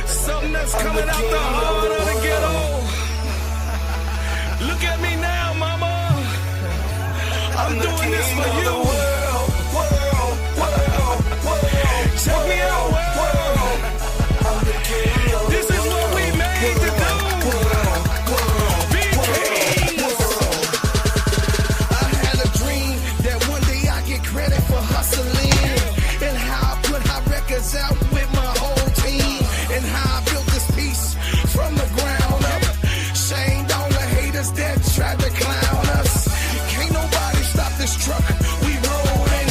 Something that's coming out the heart of the ghetto. Look at me now, mama. I'm doing this for you. Check me out, world. This is what we made to do. Be kings. I had a dream that one day I get credit for hustling, and how I put hot records out with my whole team, and how I built this piece from the ground up. Shamed all the haters that tried to clown us. Can't nobody stop this truck. We rolling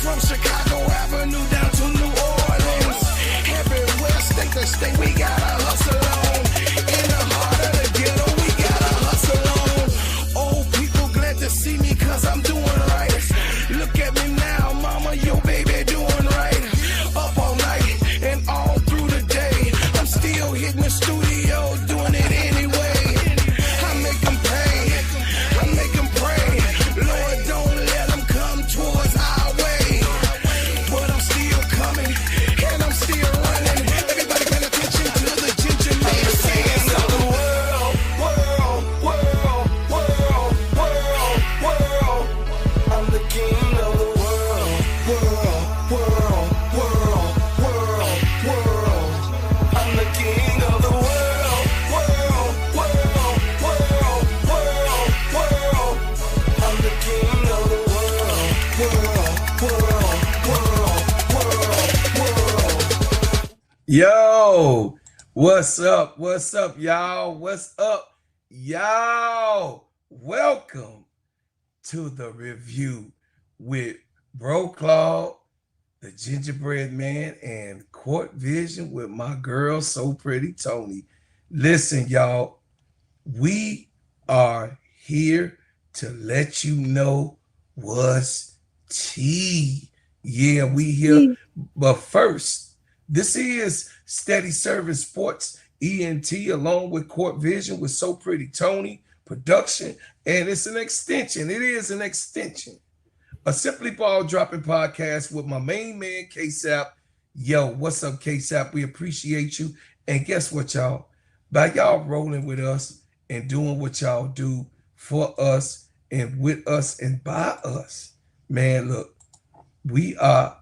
from Chicago Avenue down to New Orleans. Everywhere, state to state, we gotta hustle on. In the heart of the ghetto, we gotta hustle on. Old people glad to see me cause I'm doing right. Look at me now, mama, your baby doing right. Up all night and all through the day. I'm still hitting the studio, doing it anyway. I make them pay, I make them pray. Lord, don't let them come towards our way. But I'm still coming, and I'm still running. Everybody pay attention to the ginger man saying, the world, world, world, world, world, world. I'm the king of the world, world, world, world, world, world. I'm the king of the world, world, world, world, world, world. I'm the king of the world, world, world, world, world, world. Yo, what's up? What's up, y'all? What's up, y'all? Welcome to the review with Bro Claude, the gingerbread man, and Court Vision with my girl, So Pretty Tony. Listen, y'all, we are here to let you know what's tea. Yeah, we here. But first, this is Steady Service Sports ENT along with Court Vision with So Pretty Tony production, and it's an extension. It is an extension. A Simply Ball Dropping podcast with my main man, KEYSHA. Yo, what's up, KEYSHA? We appreciate you. And guess what, y'all? By y'all rolling with us and doing what y'all do for us and with us and by us, man, look, we are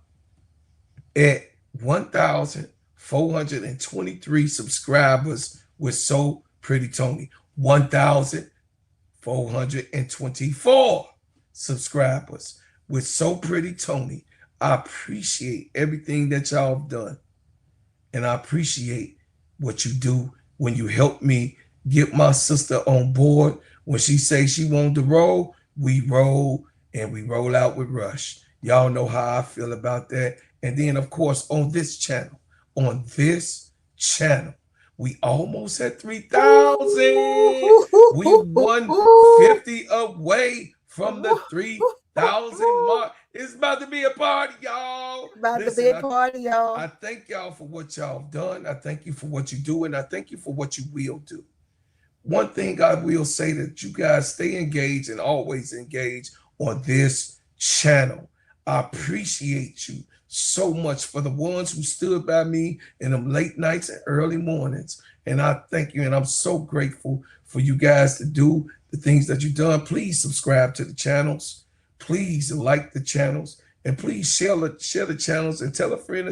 at 1,423 subscribers with So Pretty Tony. 1,424 subscribers with So Pretty Tony. I appreciate everything that y'all have done. And I appreciate what you do when you help me get my sister on board. When she says she wanted to roll, we roll, and we roll out with Rush. Y'all know how I feel about that. And then, of course, on this channel, we almost at 3,000. We 150 away from the 3,000 mark. It's about to be a party, y'all. I thank y'all for what y'all have done. I thank you for what you do, and I thank you for what you will do. One thing I will say, that you guys stay engaged and always engage on this channel. I appreciate you so much for the ones who stood by me in them late nights and early mornings. And I thank you, and I'm so grateful for you guys to do the things that you've done. Please subscribe to the channels. Please like the channels, and please share the channels, and tell a friend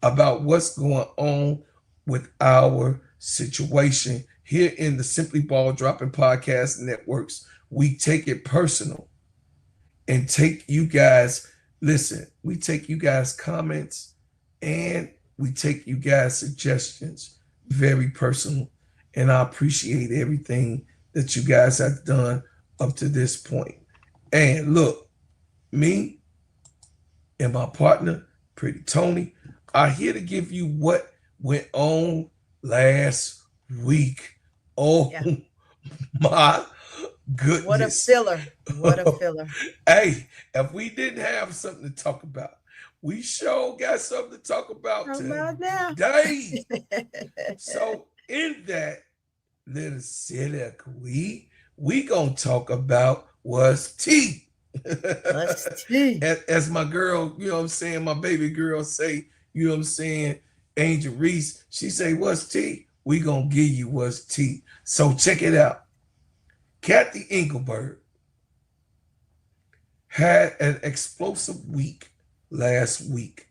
about what's going on with our situation here in the Simply Ball Dropping Podcast Networks. We take it personal and take you guys, listen, we take you guys comments and we take you guys suggestions very personal. And I appreciate everything that you guys have done up to this point. And look, me and my partner, Pretty Tony, are here to give you what went on last week. Oh, yeah. My goodness. What a filler. What a filler. Hey, if we didn't have something to talk about, we sure got something to talk about today. So in that little soliloquy, we gonna talk about what's tea. What's tea? As my girl, you know what I'm saying, my baby girl say, You know what I'm saying? Angel Reese, she say, what's tea? We gonna give you what's tea. So check it out. Kathy Engelberg had an explosive week last week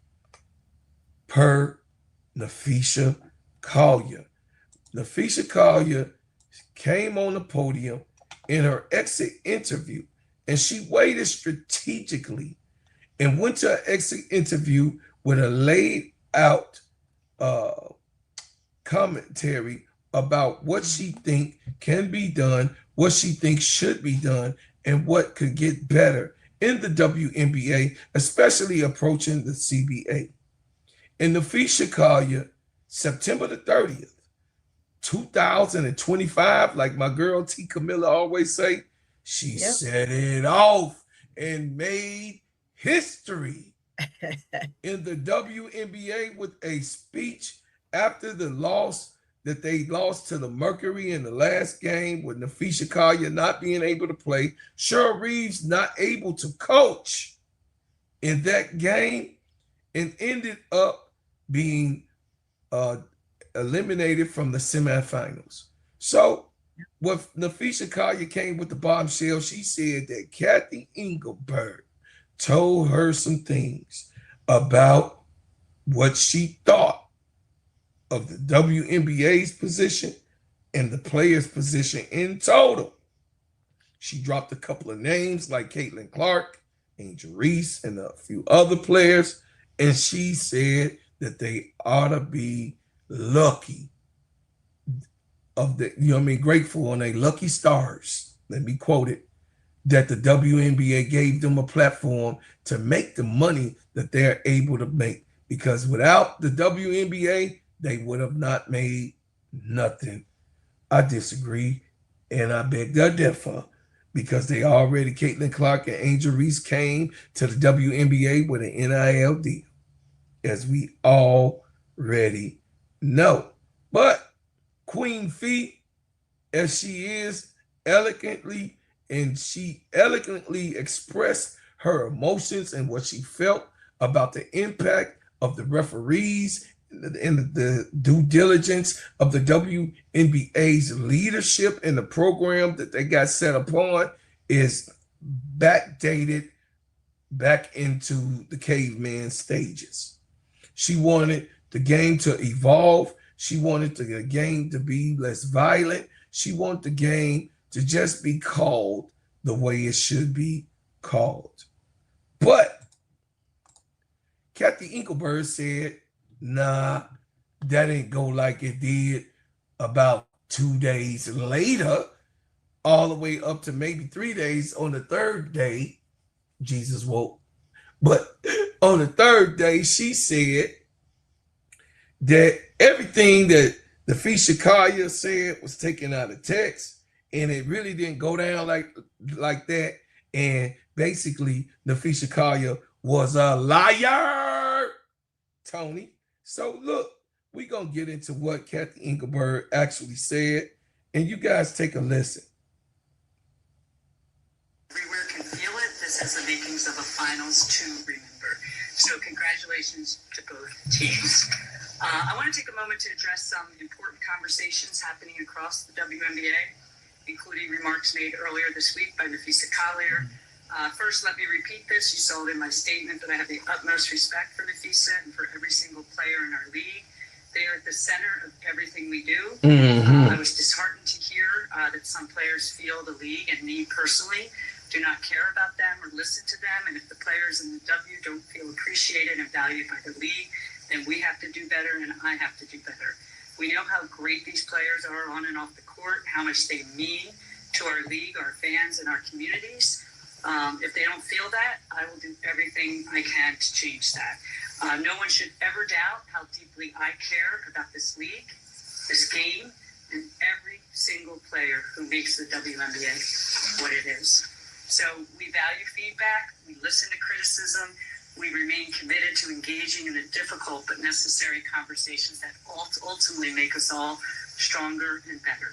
per Napheesa Collier. Napheesa Collier came on the podium in her exit interview, and she waited strategically and went to her exit interview with a laid out commentary about what she think can be done, what she thinks should be done, and what could get better in the WNBA, especially approaching the CBA. In Napheesa Collier, September the 30th, 2025, like my girl T. Camilla always say, she set it off and made history in the WNBA with a speech after the loss that they lost to the Mercury in the last game, with Napheesa Collier not being able to play, Cheryl Reeves not able to coach in that game, and ended up being eliminated from the semifinals. So when Napheesa Collier came with the bombshell, she said that Kathy Engelberg told her some things about what she thought of the WNBA's position and the players' position in total. She dropped a couple of names like Caitlin Clark, Angel Reese, and a few other players, and she said that they ought to be lucky of the, you know what I mean, grateful on their lucky stars. Let me quote it, that the WNBA gave them a platform to make the money that they're able to make, because without the WNBA, they would have not made nothing. I disagree, and I beg to differ, because they already, Caitlin Clark and Angel Reese came to the WNBA with an NIL deal, as we already know. But Queen Fee, as she is elegantly, and she elegantly expressed her emotions and what she felt about the impact of the referees and the due diligence of the WNBA's leadership and the program that they got set upon, is backdated back into the caveman stages. She wanted the game to evolve. She wanted the game to be less violent. She wanted the game to just be called the way it should be called. But Kathy Engelberg said, nah, that ain't go like it did about 2 days later, all the way up to maybe 3 days. On the third day, Jesus woke. But on the third day, she said that everything that Napheesa Collier said was taken out of text, and it really didn't go down like that. And basically, Napheesa Collier was a liar, Tony. So look, we're going to get into what Kathy Engelberg actually said, and you guys take a listen. Everywhere can feel it. This has the makings of a finals to remember. So congratulations to both teams. I want to take a moment to address some important conversations happening across the WNBA, including remarks made earlier this week by Napheesa Collier. First, let me repeat this. You saw it in my statement that I have the utmost respect for Napheesa and for every single player in our league. They are at the center of everything we do. I was disheartened to hear that some players feel the league and me personally do not care about them or listen to them. And if the players in the W don't feel appreciated and valued by the league, then we have to do better and I have to do better. We know how great these players are on and off the court, how much they mean to our league, our fans, and our communities. If they don't feel that, I will do everything I can to change that. No one should ever doubt how deeply I care about this league, this game, and every single player who makes the WNBA what it is. So we value feedback, we listen to criticism, we remain committed to engaging in the difficult but necessary conversations that ultimately make us all stronger and better.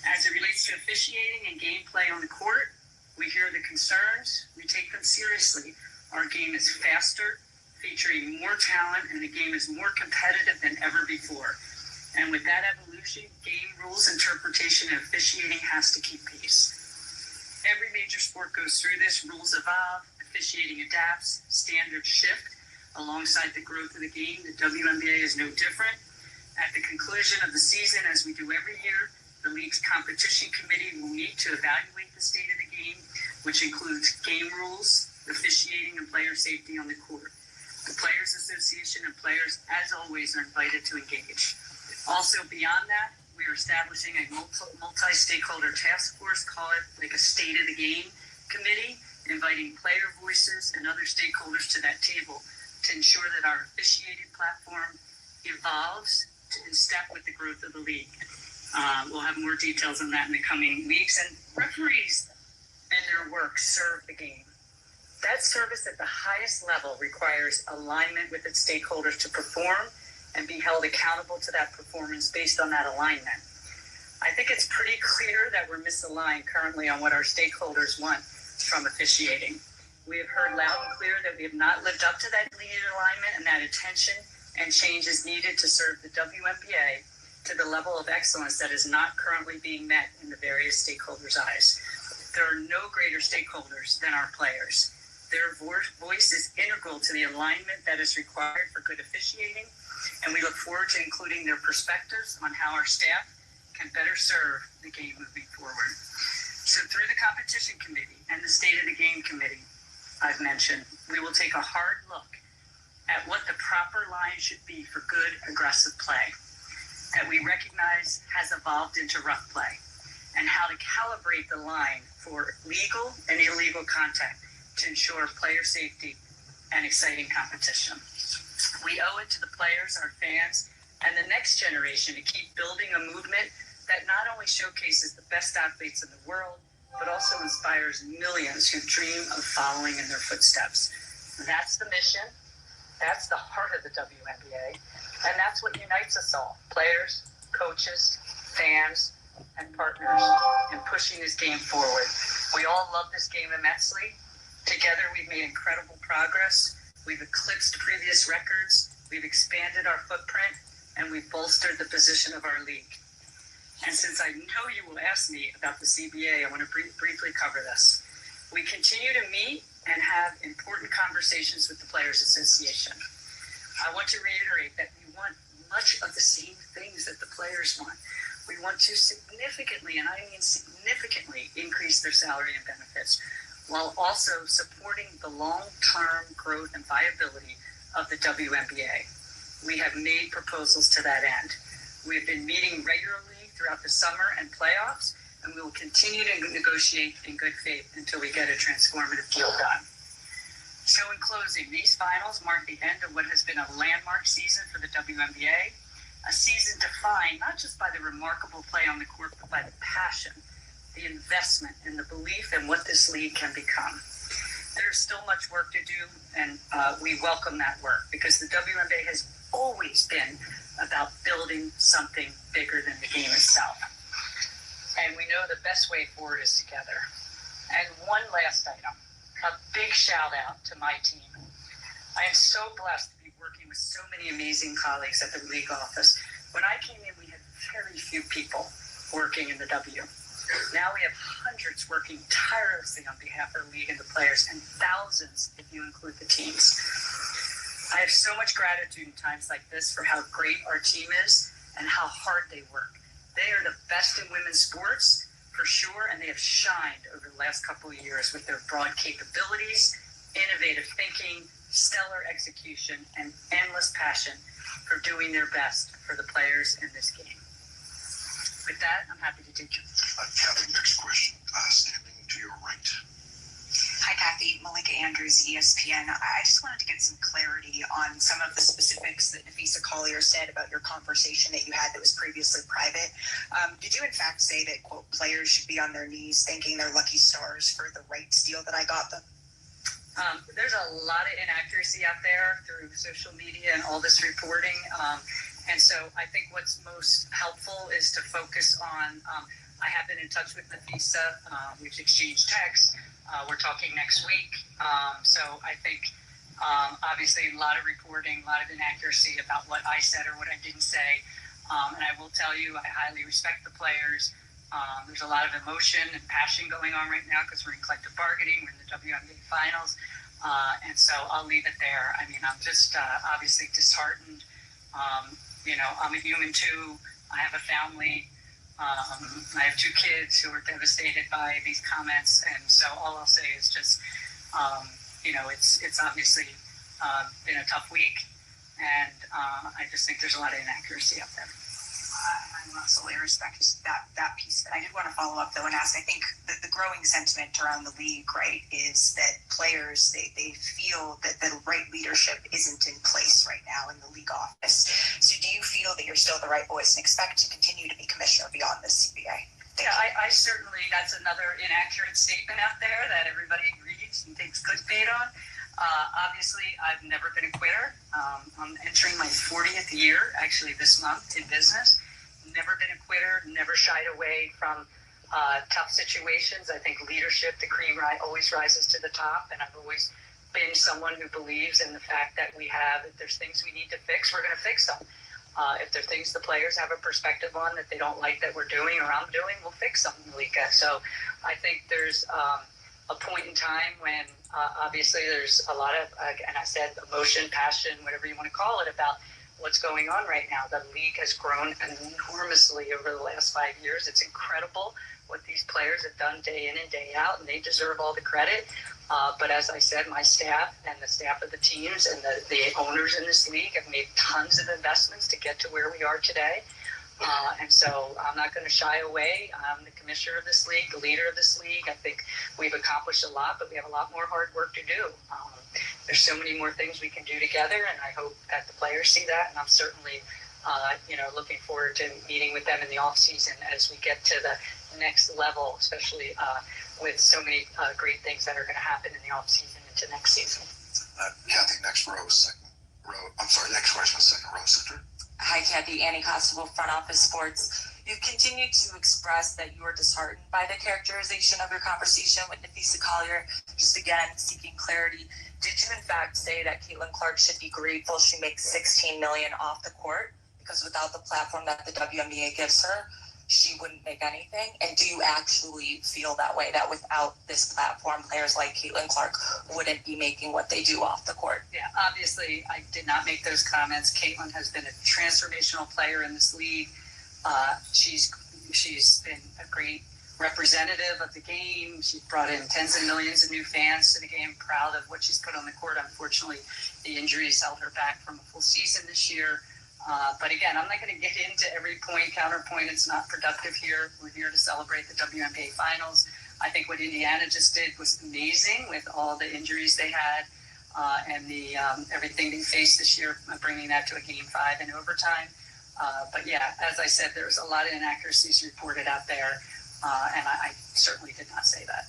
As it relates to officiating and gameplay on the court, we hear the concerns, we take them seriously. Our game is faster, featuring more talent, and the game is more competitive than ever before. And with that evolution, game rules, interpretation, and officiating has to keep pace. Every major sport goes through this. Rules evolve, officiating adapts, standards shift. Alongside the growth of the game, the WNBA is no different. At the conclusion of the season, as we do every year, the league's competition committee will meet to evaluate the state of the game, which includes game rules, officiating, and player safety on the court. The Players Association and players, as always, are invited to engage. Also, beyond that, we are establishing a multi-stakeholder task force, call it like a state of the game committee, inviting player voices and other stakeholders to that table to ensure that our officiated platform evolves in step with the growth of the league. We'll have more details on that in the coming weeks. And referees and their work serve the game. That service at the highest level requires alignment with its stakeholders to perform and be held accountable to that performance based on that alignment. I think it's pretty clear that we're misaligned currently on what our stakeholders want from officiating. We have heard loud and clear that we have not lived up to that needed alignment, and that attention and change is needed to serve the WNBA to the level of excellence that is not currently being met in the various stakeholders' eyes. There are no greater stakeholders than our players. Their voice is integral to the alignment that is required for good officiating, and we look forward to including their perspectives on how our staff can better serve the game moving forward. So through the competition committee and the state of the game committee I've mentioned, we will take a hard look at what the proper line should be for good, aggressive play that we recognize has evolved into rough play, and how to calibrate the line for legal and illegal contact to ensure player safety and exciting competition. We owe it to the players, our fans, and the next generation to keep building a movement that not only showcases the best athletes in the world, but also inspires millions who dream of following in their footsteps. That's the mission. That's the heart of the WNBA. And that's what unites us all, players, coaches, fans, and partners, in pushing this game forward. We all love this game immensely. Together, we've made incredible progress. We've eclipsed previous records. We've expanded our footprint, and we've bolstered the position of our league. And since I know you will ask me about the CBA, I want to briefly cover this. We continue to meet and have important conversations with the Players Association. I want to reiterate that we want much of the same things that the players want. We want to significantly, and I mean significantly, increase their salary and benefits, while also supporting the long-term growth and viability of the WNBA. We have made proposals to that end. We've been meeting regularly throughout the summer and playoffs, and we will continue to negotiate in good faith until we get a transformative deal done. So in closing, these finals mark the end of what has been a landmark season for the WNBA, a season defined not just by the remarkable play on the court, but by the passion, the investment, and the belief in what this league can become. There's still much work to do, and we welcome that work, because the WNBA has always been about building something bigger than the game itself. And we know the best way forward is together. And one last item, a big shout out to my team. I am so blessed to be working with so many amazing colleagues at the league office. When I came in, we had very few people working in the W. Now we have hundreds working tirelessly on behalf of the league and the players, and thousands if you include the teams. I have so much gratitude in times like this for how great our team is and how hard they work. They are the best in women's sports, for sure, and they have shined over the last couple of years with their broad capabilities, innovative thinking, stellar execution, and endless passion for doing their best for the players in this game. With that, I'm happy to take you. Kathy, next question. Standing to your right. Hi, Kathy. Malika Andrews, ESPN. I just wanted to get some clarity on some of the specifics that Napheesa Collier said about your conversation that you had that was previously private. Did you in fact say that, quote, players should be on their knees thanking their lucky stars for the rights deal that I got them? There's a lot of inaccuracy out there through social media and all this reporting. And so I think what's most helpful is to focus on, I have been in touch with Napheesa. We've exchanged texts. We're talking next week. So I think Obviously, a lot of reporting, a lot of inaccuracy about what I said or what I didn't say. And I will tell you, I highly respect the players. There's a lot of emotion and passion going on right now because we're in collective bargaining. We're in the WNBA finals. And so I'll leave it there. I mean, I'm just obviously disheartened. I'm a human too. I have a family. I have 2 kids who are devastated by these comments. And so all I'll say is just, it's obviously been a tough week. And I just think there's a lot of inaccuracy out there. I absolutely respect that piece. But I did want to follow up, though, and ask, I think the growing sentiment around the league, right, is that players, they feel that the right leadership isn't in place right now in the league office. So do you feel that you're still the right voice and expect to continue to be commissioner beyond the CBA? Yeah, I certainly, that's another inaccurate statement out there that everybody reads and takes clickbait on. Obviously, I've never been a quitter. I'm entering my 40th year, actually, this month in business. Never been a quitter, never shied away from tough situations. I think leadership, the cream always rises to the top, and I've always been someone who believes in the fact that if there's things we need to fix, we're going to fix them. If there are things the players have a perspective on that they don't like that we're doing or I'm doing, we'll fix them, Malika. So I think there's a point in time when obviously there's a lot of, and I said emotion, passion, whatever you want to call it, about what's going on right now. The league has grown enormously over the last 5 years. It's incredible what these players have done day in and day out, and they deserve all the credit. But as I said, my staff and the staff of the teams and the owners in this league have made tons of investments to get to where we are today. And so I'm not going to shy away. I'm the commissioner of this league, the leader of this league. I think we've accomplished a lot, but we have a lot more hard work to do. There's so many more things we can do together, and I hope that the players see that. And I'm certainly, looking forward to meeting with them in the off season as we get to the next level, especially with so many great things that are going to happen in the off season into next season. Kathy, next question, second row center. Hi, Kathy. Annie Constable, Front Office Sports. You continue to express that you are disheartened by the characterization of your conversation with Napheesa Collier. Just again, seeking clarity. Did you in fact say that Caitlin Clark should be grateful she makes $16 million off the court because without the platform that the WNBA gives her, she wouldn't make anything? And do you actually feel that way, that without this platform, players like Caitlin Clark wouldn't be making what they do off the court? Yeah, obviously, I did not make those comments. Caitlin has been a transformational player in this league. She's been a great representative of the game. She brought in tens of millions of new fans to the game. Proud of what she's put on the court. Unfortunately, the injuries held her back from a full season this year. But again, I'm not going to get into every point, counterpoint. It's not productive here. We're here to celebrate the WNBA finals. I think what Indiana just did was amazing with all the injuries they had and the everything they faced this year, bringing that to a Game 5 in overtime. But yeah, as I said, there's a lot of inaccuracies reported out there, and I certainly did not say that.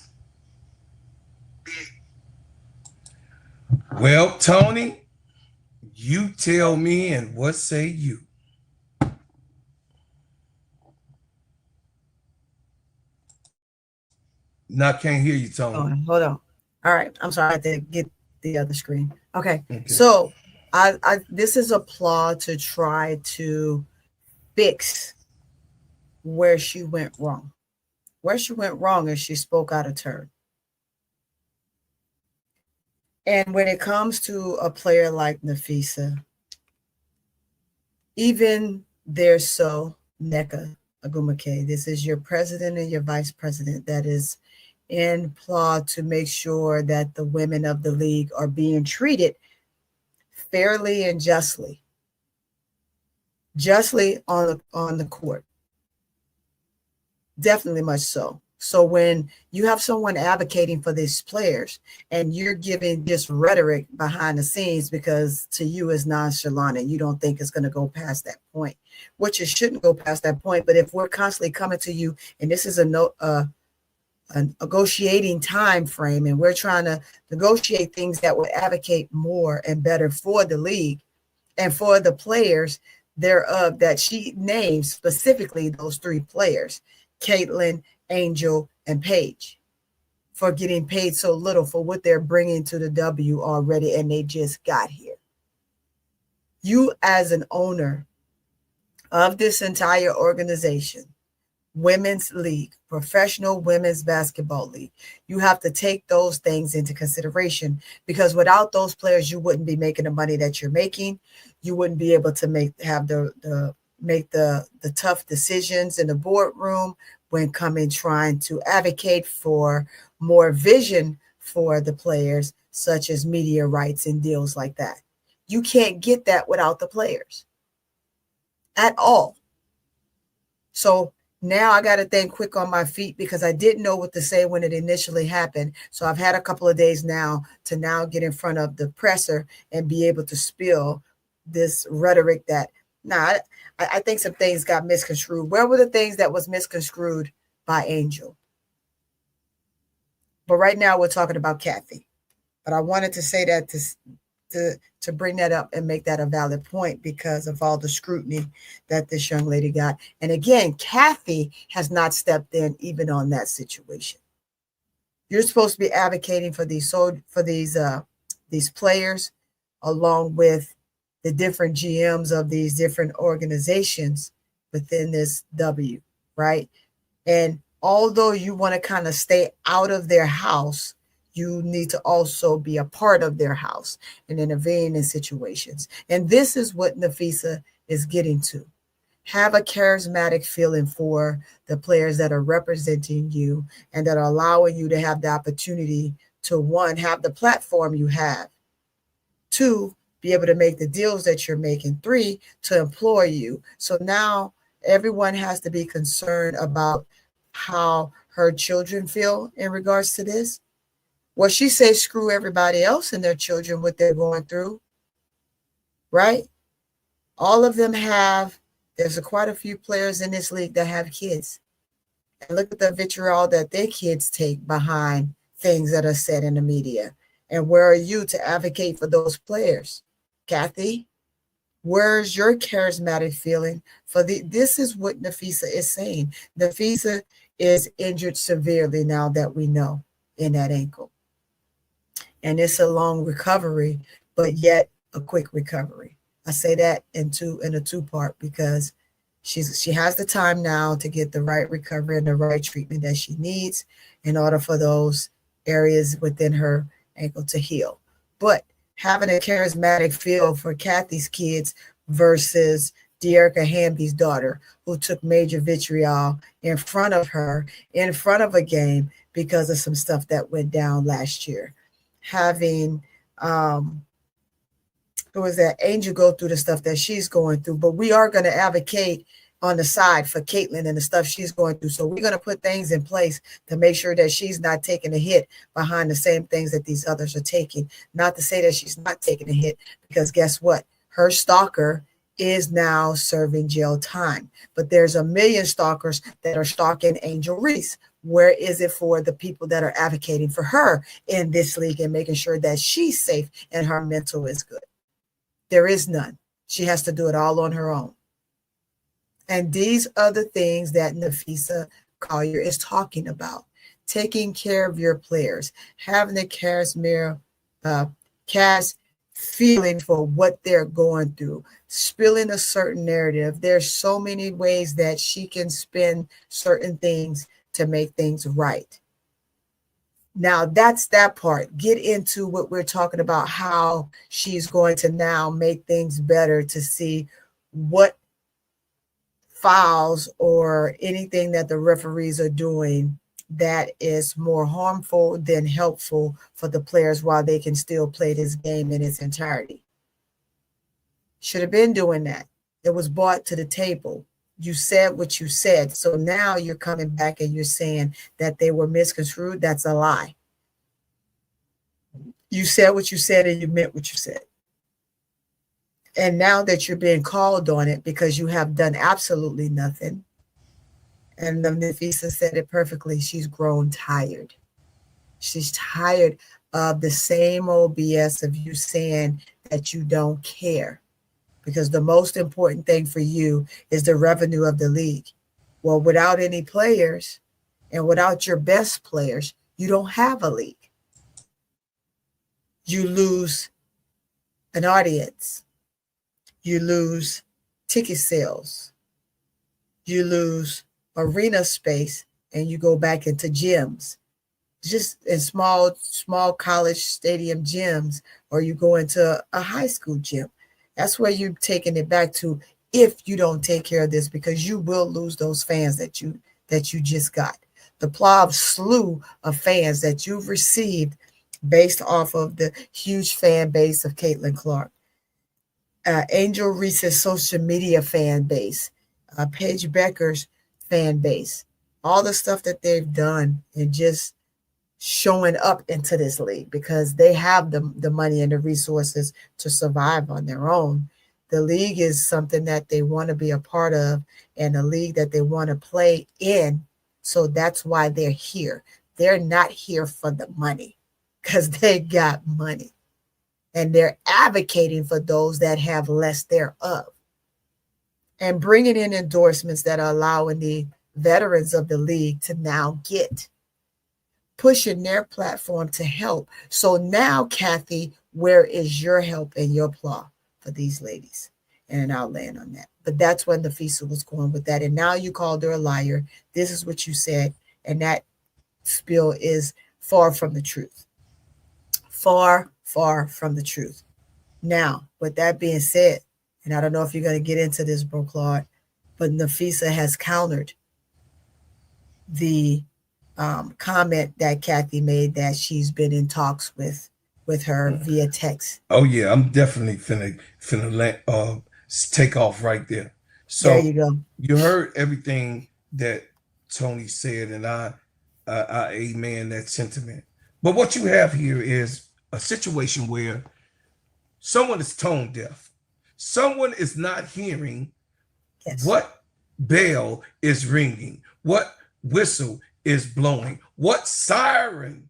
Well, Tony, you tell me, and what say you? No, I can't hear you, Tony. Hold on. All right. I'm sorry. I had to get the other screen. Okay. So this is a plot to try to fix where she went wrong. Where she went wrong is she spoke out of turn. And when it comes to a player like Napheesa, even there's so Nneka Ogwumike, this is your president and your vice president that is in plot to make sure that the women of the league are being treated fairly and justly on the court. Definitely much so. So when you have someone advocating for these players and you're giving this rhetoric behind the scenes because to you is nonchalant and you don't think it's going to go past that point, which it shouldn't go past that point. But if we're constantly coming to you and this is a negotiating time frame and we're trying to negotiate things that will advocate more and better for the league and for the players thereof that she names, specifically those 3 players, Caitlin, Angel, and Paige. for getting paid so little for what they're bringing to the W already, and they just got here. You as an owner of this entire organization, women's league, professional women's basketball league, you have to take those things into consideration, because without those players, you wouldn't be making the money that you're making. You wouldn't be able to make the tough decisions in the boardroom when coming trying to advocate for more vision for the players, such as media rights and deals like that. You can't get that without the players at all. So now I got to think quick on my feet, because I didn't know what to say when it initially happened. So I've had a couple of days now to now get in front of the presser and be able to spill this rhetoric that, I think some things got misconstrued. Where were the things that was misconstrued by Angel? But right now we're talking about Kathy. But I wanted to say that to bring that up and make that a valid point, because of all the scrutiny that this young lady got. And again, Kathy has not stepped in even on that situation. You're supposed to be advocating for these players, along with the different GMs of these different organizations within this W, right? And although you want to kind of stay out of their house, you need to also be a part of their house and intervene in situations. And this is what Napheesa is getting to. Have a charismatic feeling for the players that are representing you and that are allowing you to have the opportunity to, one, have the platform you have, two, be able to make the deals that you're making, three, to employ you. So now everyone has to be concerned about how her children feel in regards to this. Well, she says screw everybody else and their children, what they're going through, right? All of them have, there's quite a few players in this league that have kids. And look at the vitriol that their kids take behind things that are said in the media. And where are you to advocate for those players? Kathy, where's your charismatic feeling for this is what Napheesa is saying. Napheesa is injured severely now that we know in that ankle. And it's a long recovery, but yet a quick recovery. I say that in a two-part, because she has the time now to get the right recovery and the right treatment that she needs in order for those areas within her ankle to heal. But having a charismatic feel for Kathy's kids versus De'Erica Hamby's daughter, who took major vitriol in front of her, in front of a game, because of some stuff that went down last year. Having who was that Angel go through the stuff that she's going through, but we are going to advocate on the side for Caitlin and the stuff she's going through. So we're going to put things in place to make sure that she's not taking a hit behind the same things that these others are taking. Not to say that she's not taking a hit, because guess what? Her stalker is now serving jail time. But there's a million stalkers that are stalking Angel Reese. Where is it for the people that are advocating for her in this league and making sure that she's safe and her mental is good? There is none. She has to do it all on her own. And these are the things that Napheesa Collier is talking about. Taking care of your players, having the cast feeling for what they're going through, spilling a certain narrative. There's so many ways that she can spin certain things to make things right. Now, that's that part. Get into what we're talking about, how she's going to now make things better to see what fouls or anything that the referees are doing that is more harmful than helpful for the players while they can still play this game in its entirety. Should have been doing that. It was brought to the table. You said what you said. So now you're coming back and you're saying that they were misconstrued. That's a lie. You said what you said and you meant what you said. And now that you're being called on it because you have done absolutely nothing, and Napheesa said it perfectly, she's grown tired. She's tired of the same old BS of you saying that you don't care, because the most important thing for you is the revenue of the league. Well, without any players and without your best players, You don't have a league. You lose an audience. You lose ticket sales. You lose arena space, and you go back into gyms, just in small college stadium gyms, or you go into a high school gym. That's where you're taking it back to if you don't take care of this, because you will lose those fans that you just got. The plow slew of fans that you've received based off of the huge fan base of Caitlin Clark, Angel Reese's social media fan base, Paige Becker's fan base, all the stuff that they've done, and just showing up into this league because they have the money and the resources to survive on their own. The league is something that they want to be a part of, and a league that they want to play in. So that's why they're here. They're not here for the money because they got money. And they're advocating for those that have less thereof. And bringing in endorsements that are allowing the veterans of the league to now get, pushing their platform to help. So now, Kathy, where is your help and your applaud for these ladies? And I'll land on that. But that's when Napheesa was going with that. And now you called her a liar. This is what you said. And that spiel is far from the truth. Far, far from the truth. Now, with that being said, and I don't know if you're going to get into this, Bro Claude, but Napheesa has countered the comment that Kathy made that she's been in talks with her via text. Oh yeah, I'm definitely finna take off right there. So there you go. You heard everything that Tony said, and I amen that sentiment. But what you have here is a situation where someone is tone deaf. Someone is not hearing what bell is ringing, what whistle is blowing, what siren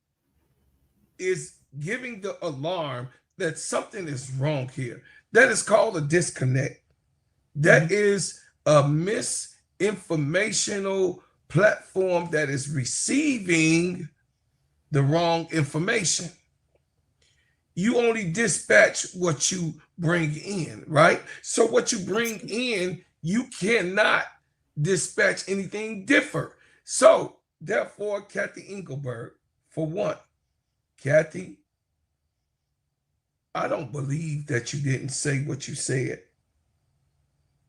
is giving the alarm that something is wrong here. That is called a disconnect. That is a misinformational platform that is receiving the wrong information. You only dispatch what you bring in, right? So what you bring in, you cannot dispatch anything different. So therefore, Kathy Engelberg, for one, Kathy, I don't believe that you didn't say what you said.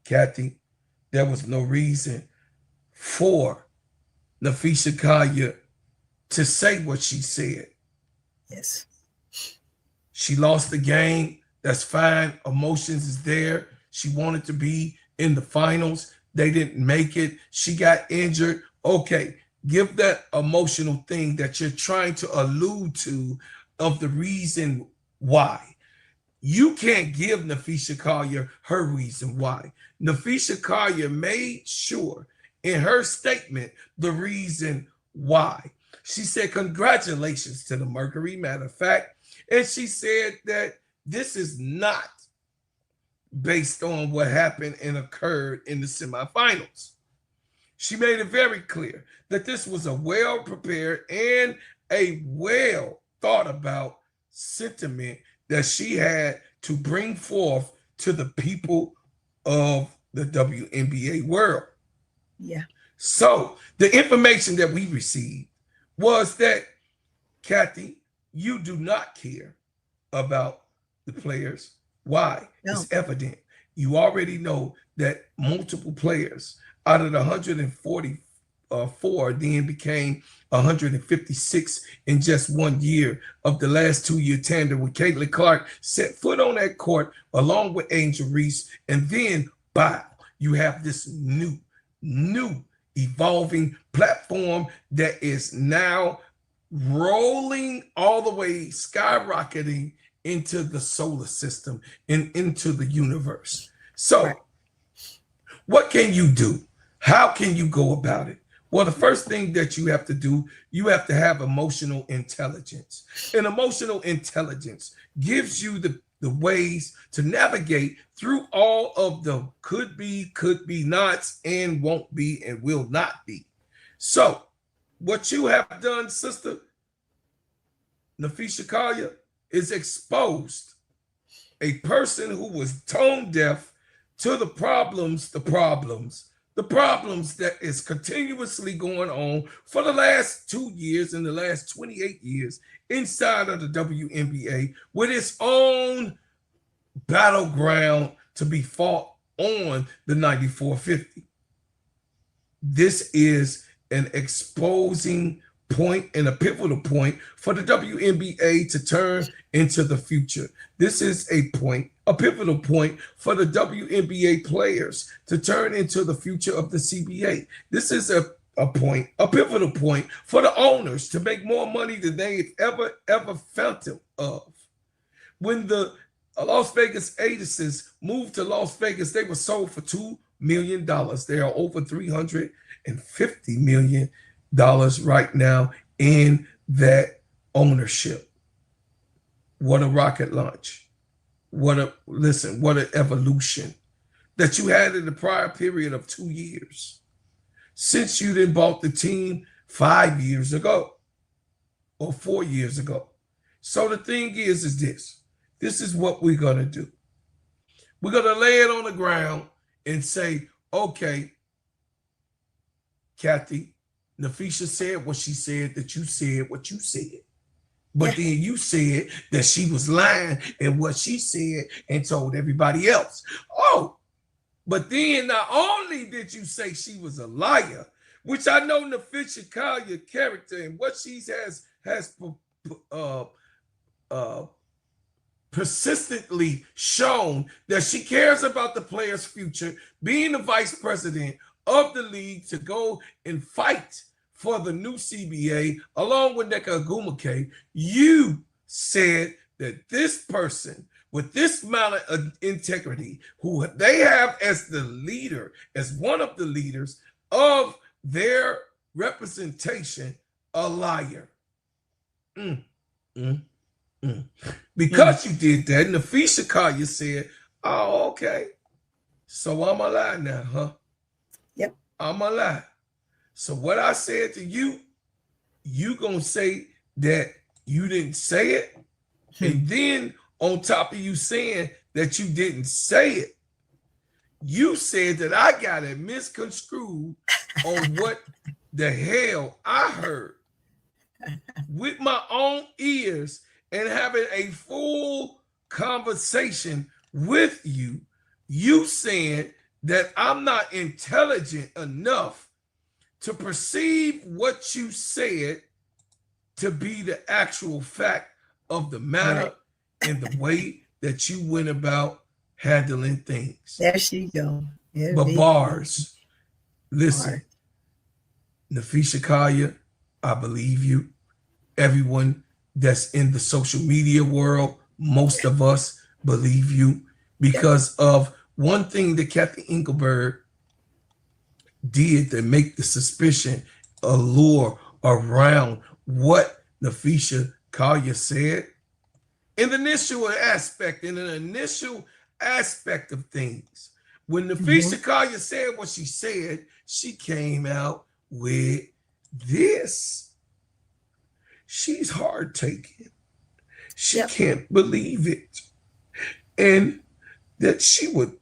Kathy, there was no reason for Napheesa Collier to say what she said. Yes. She lost the game. That's fine. Emotions is there. She wanted to be in the finals. They didn't make it. She got injured. Okay, give that emotional thing that you're trying to allude to of the reason why. You can't give Napheesa Collier her reason why. Napheesa Collier made sure in her statement the reason why. She said, congratulations to the Mercury, matter of fact. And she said that this is not based on what happened and occurred in the semifinals. She made it very clear that this was a well-prepared and a well-thought-about sentiment that she had to bring forth to the people of the WNBA world. Yeah. So the information that we received was that, Kathy, you do not care about the players. Why? No. It's evident. You already know that multiple players out of the 144 then became 156 in just 1 year of the last 2 year tandem when Caitlin Clark set foot on that court along with Angel Reese. And then, wow, you have this new evolving platform that is now rolling all the way, skyrocketing into the solar system and into the universe. So what can you do? How can you go about it? Well, the first thing that you have to do, you have to have emotional intelligence. And emotional intelligence gives you the ways to navigate through all of the could be nots, and won't be and will not be. So what you have done, sister, Napheesa Collier is exposed a person who was tone deaf to the problems that is continuously going on for the last 2 years and the last 28 years inside of the WNBA, with its own battleground to be fought on the 9450. This is an exposing point and a pivotal point for the WNBA to turn into the future. This is a pivotal point for the WNBA players to turn into the future of the CBA. This is a pivotal point for the owners to make more money than they've ever phantom of. When the Las Vegas Aces moved to Las Vegas, they were sold for $2 million. They are over $350 million right now in that ownership. What a rocket launch. What an evolution that you had in the prior period of 2 years since you then bought the team 5 years ago or 4 years ago. So the thing is this is what we're going to do. We're going to lay it on the ground and say, okay, Kathy, Napheesa said what she said, that you said what you said. But then you said that she was lying in what she said and told everybody else. Oh, but then not only did you say she was a liar, which I know Napheesa Collier character and what she has persistently shown that she cares about the players' future, being the vice president of the league to go and fight for the new CBA, along with Nneka Ogwumike. You said that this person with this amount of integrity, who they have as the leader, as one of the leaders of their representation, a liar. Because you did that, Napheesa Collier said, oh, okay, so I'm a lie now, huh? Yep. I'm a lie. So what I said to you, you gonna say that you didn't say it? And then on top of you saying that you didn't say it, you said that I got it misconstrued on what the hell I heard with my own ears and having a full conversation with you. You saying that I'm not intelligent enough to perceive what you said to be the actual fact of the matter and the way that you went about handling things. There she go. But bars, listen, Napheesa Collier, I believe you. Everyone that's in the social media world, most of us believe you because of one thing that Kathy Engelberg did to make the suspicion allure around what Napheesa Collier said. In an initial aspect of things, when Napheesa Collier said what she said, she came out with this. She's hard taken. She can't believe it. And that she would,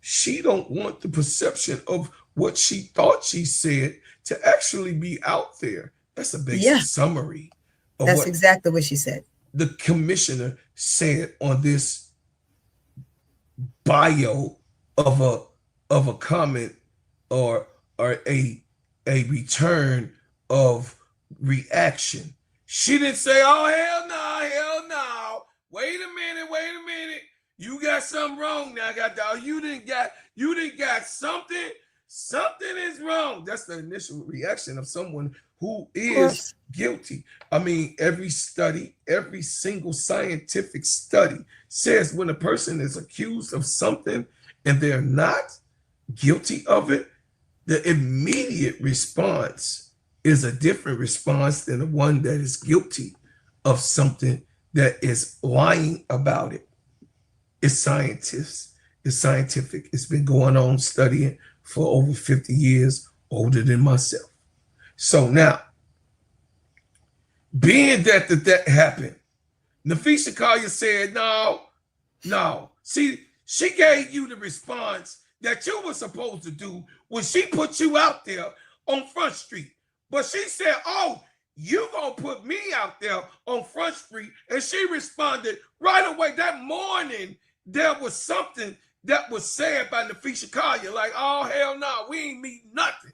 she don't want the perception of what she thought she said to actually be out there. That's a basic summary of That's exactly what she said. The commissioner said on this bio of a comment or a return of reaction. She didn't say, oh, hell no. Wait a minute. You got something wrong now, you didn't got something is wrong. That's the initial reaction of someone who is guilty. I mean, every single scientific study says when a person is accused of something and they're not guilty of it, the immediate response is a different response than the one that is guilty of something that is lying about it. It's scientific. It's been going on studying for over 50 years, older than myself. So now, being that happened, Napheesa Collier said, no. See, she gave you the response that you were supposed to do when she put you out there on Front Street. But she said, oh, you gonna put me out there on Front Street. And she responded right away. That morning, there was something that was said by Napheesa Collier, like, oh, hell no, we ain't meeting nothing.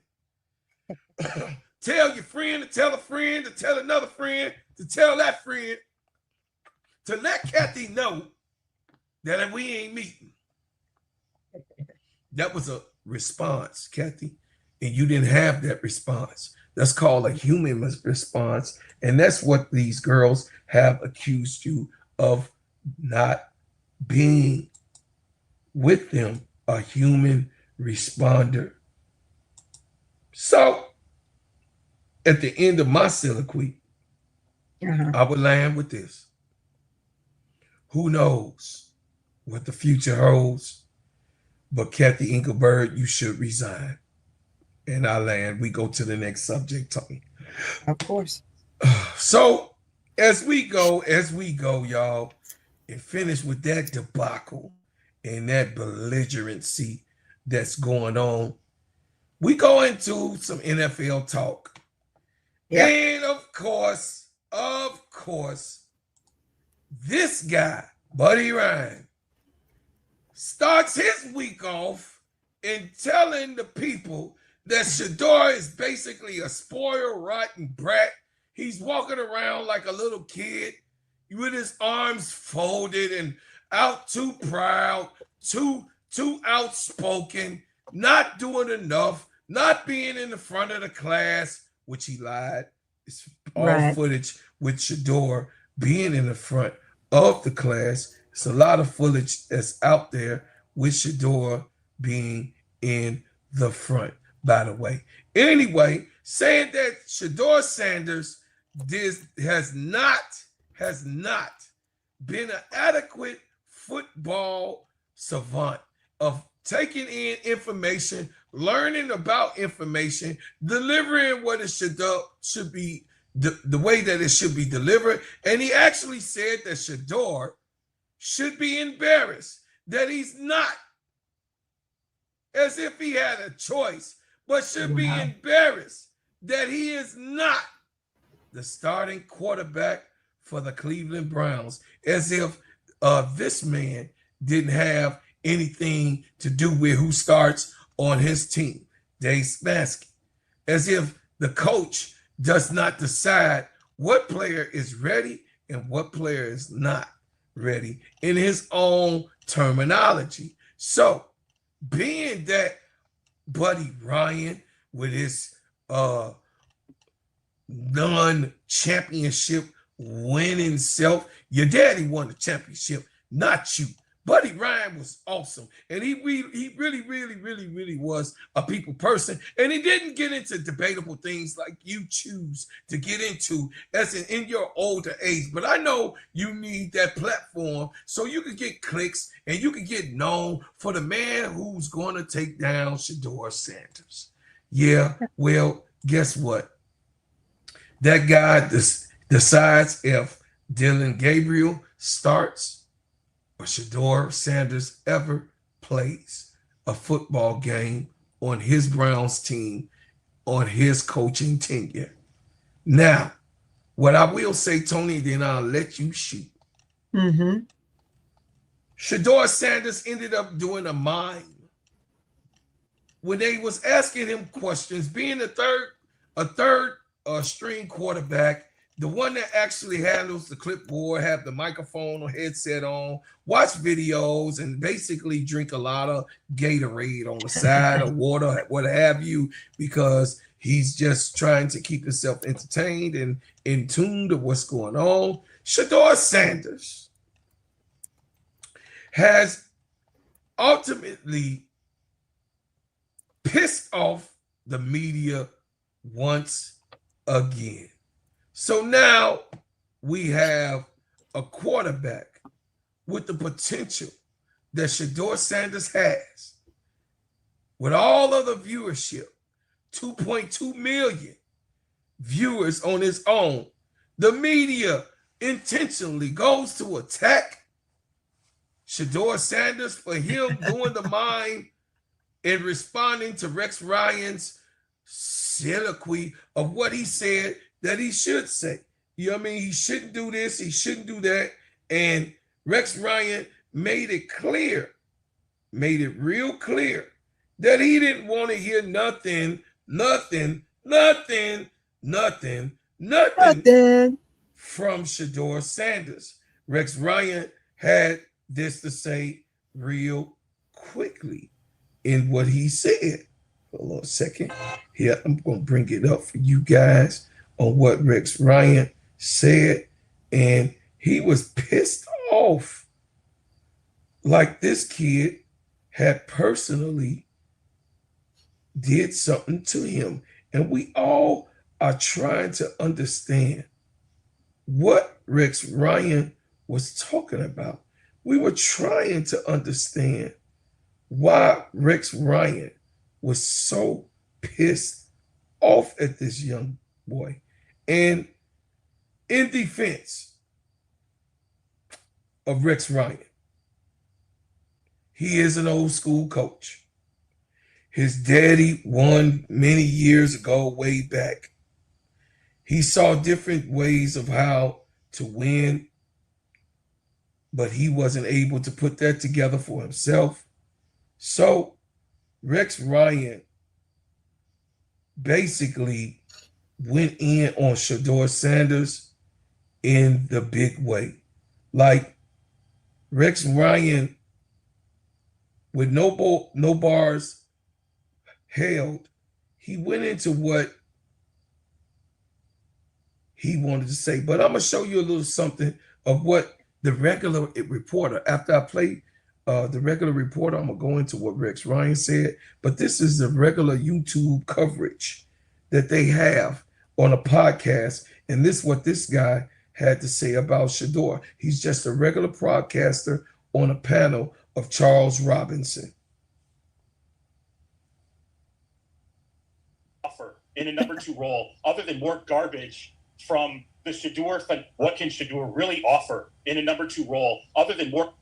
Tell your friend to tell a friend to tell another friend to tell that friend to let Kathy know that we ain't meeting. That was a response, Kathy, and you didn't have that response. That's called a human response, and that's what these girls have accused you of not being with them, a human responder. So, at the end of my soliloquy, I would land with this. Who knows what the future holds? But Kathy Engelberg, you should resign. And I land. We go to the next subject, Tony. Of course. So as we go, y'all, and finish with that debacle and that belligerency that's going on, we go into some NFL talk. Yep. And of course, this guy, Buddy Ryan, starts his week off in telling the people that Shedeur is basically a spoiled, rotten brat. He's walking around like a little kid with his arms folded and out too proud, too outspoken, not doing enough, not being in the front of the class, which he lied. It's all footage with Shedeur being in the front of the class. It's a lot of footage that's out there with Shedeur being in the front, by the way. Anyway, saying that Shedeur Sanders has not been an adequate football savant of taking in information, learning about information, delivering what it should be, the way that it should be delivered. And he actually said that Shedeur should be embarrassed that he's not, as if he had a choice, but should be embarrassed that he is not the starting quarterback for the Cleveland Browns, as if this man didn't have anything to do with who starts on his team, Dave Spassky, as if the coach does not decide what player is ready and what player is not ready in his own terminology. So, being that Buddy Ryan with his non-championship winning self, your daddy won the championship, not you. Buddy Ryan was awesome, and he really was a people person, and he didn't get into debatable things like you choose to get into as in your older age. But I know you need that platform so you can get clicks and you can get known for the man who's going to take down Shedeur Sanders. Yeah, well, guess what? That guy decides if Dylan Gabriel starts or Shedeur Sanders ever plays a football game on his Browns team on his coaching tenure. Now, what I will say, Tony, then I'll let you shoot. Shedeur Sanders ended up doing a mime when they was asking him questions, being a third string quarterback, the one that actually handles the clipboard, have the microphone or headset on, watch videos, and basically drink a lot of Gatorade on the side or water, what have you, because he's just trying to keep himself entertained and in tune to what's going on. Shedeur Sanders has ultimately pissed off the media once again. So now we have a quarterback with the potential that Shedeur Sanders has, with all of the viewership, 2.2 million viewers on his own, the media intentionally goes to attack Shedeur Sanders for him doing the mime and responding to Rex Ryan's soliloquy of what he said that he should say. You know what I mean? He shouldn't do this, he shouldn't do that. And Rex Ryan made it clear, made it real clear that he didn't want to hear nothing from Shedeur Sanders. Rex Ryan had this to say real quickly in what he said. Hold on a second. Here, I'm going to bring it up for you guys on what Rex Ryan said. And he was pissed off like this kid had personally did something to him. And we all are trying to understand what Rex Ryan was talking about. We were trying to understand why Rex Ryan was so pissed off at this young boy. And in defense of Rex Ryan, he is an old school coach. His daddy won many years ago, way back. He saw different ways of how to win, but he wasn't able to put that together for himself. So Rex Ryan basically went in on Shedeur Sanders in the big way. Like Rex Ryan, with no bars held, he went into what he wanted to say. But I'm going to show you a little something of what the regular reporter, after I play the regular reporter, I'm going to go into what Rex Ryan said. But this is the regular YouTube coverage that they have on a podcast. And this is what this guy had to say about Shedeur. He's just a regular broadcaster on a panel of Charles Robinson. In a number 2 role, other than more garbage from the Shedeur, what can Shedeur really offer in a number 2 role, other than more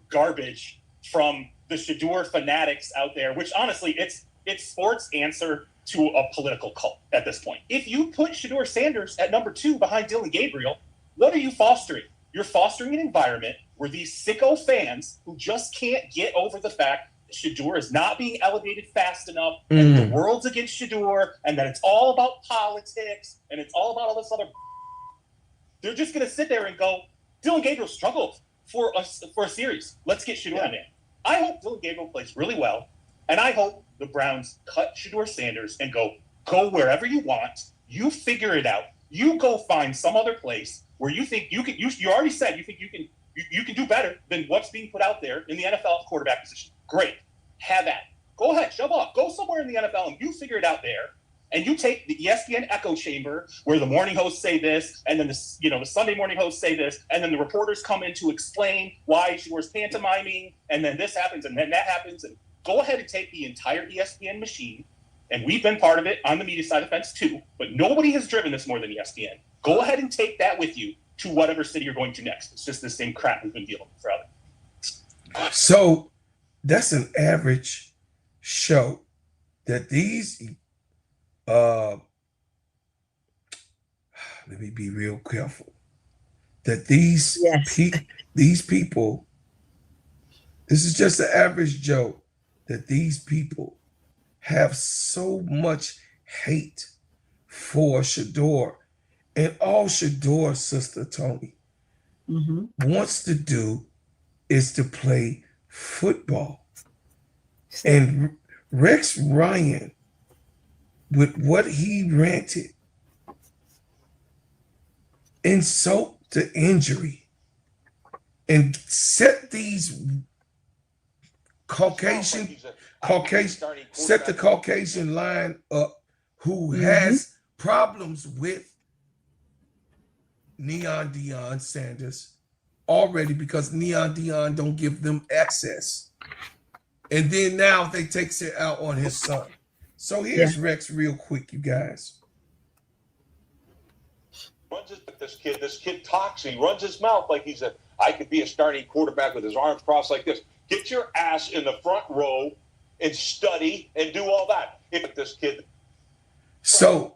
garbage from the Shedeur fanatics out there, which honestly, it's sports' answer to a political cult at this point. If you put Shedeur Sanders at number 2 behind Dillon Gabriel, what are you fostering? You're fostering an environment where these sicko fans who just can't get over the fact Shedeur is not being elevated fast enough, and the world's against Shedeur, and that it's all about politics, and it's all about all this other. They're just going to sit there and go, Dillon Gabriel struggled for a series. Let's get Shedeur in. I hope Dillon Gabriel plays really well, and I hope the Browns cut Shedeur Sanders and go wherever you want. You figure it out. You go find some other place where you think you can. You already said you think you can do better than what's being put out there in the NFL quarterback position. Great. Have at it. Go ahead. Shove off. Go somewhere in the NFL and you figure it out there. And you take the ESPN echo chamber where the morning hosts say this, and then the Sunday morning hosts say this, and then the reporters come in to explain why she was pantomiming, and then this happens, and then that happens. And go ahead and take the entire ESPN machine, and we've been part of it on the media side of the fence too, but nobody has driven this more than ESPN. Go ahead and take that with you to whatever city you're going to next. It's just the same crap we've been dealing with forever. So that's an average show that these let me be real careful that these people, this is just an average Joe, that these people have so much hate for Shedeur, and all Shedeur, Sister Tony, wants to do is to play football. And Rex Ryan, with what he ranted, insult to injury, and set these Caucasian, set the Caucasian line up who has problems with Neon Deion Sanders already, because Neon Deion don't give them access. And then now they takes it out on his son. So here's Rex real quick, you guys. This kid talks. He runs his mouth like I could be a starting quarterback with his arms crossed like this. Get your ass in the front row and study and do all that. If this kid. So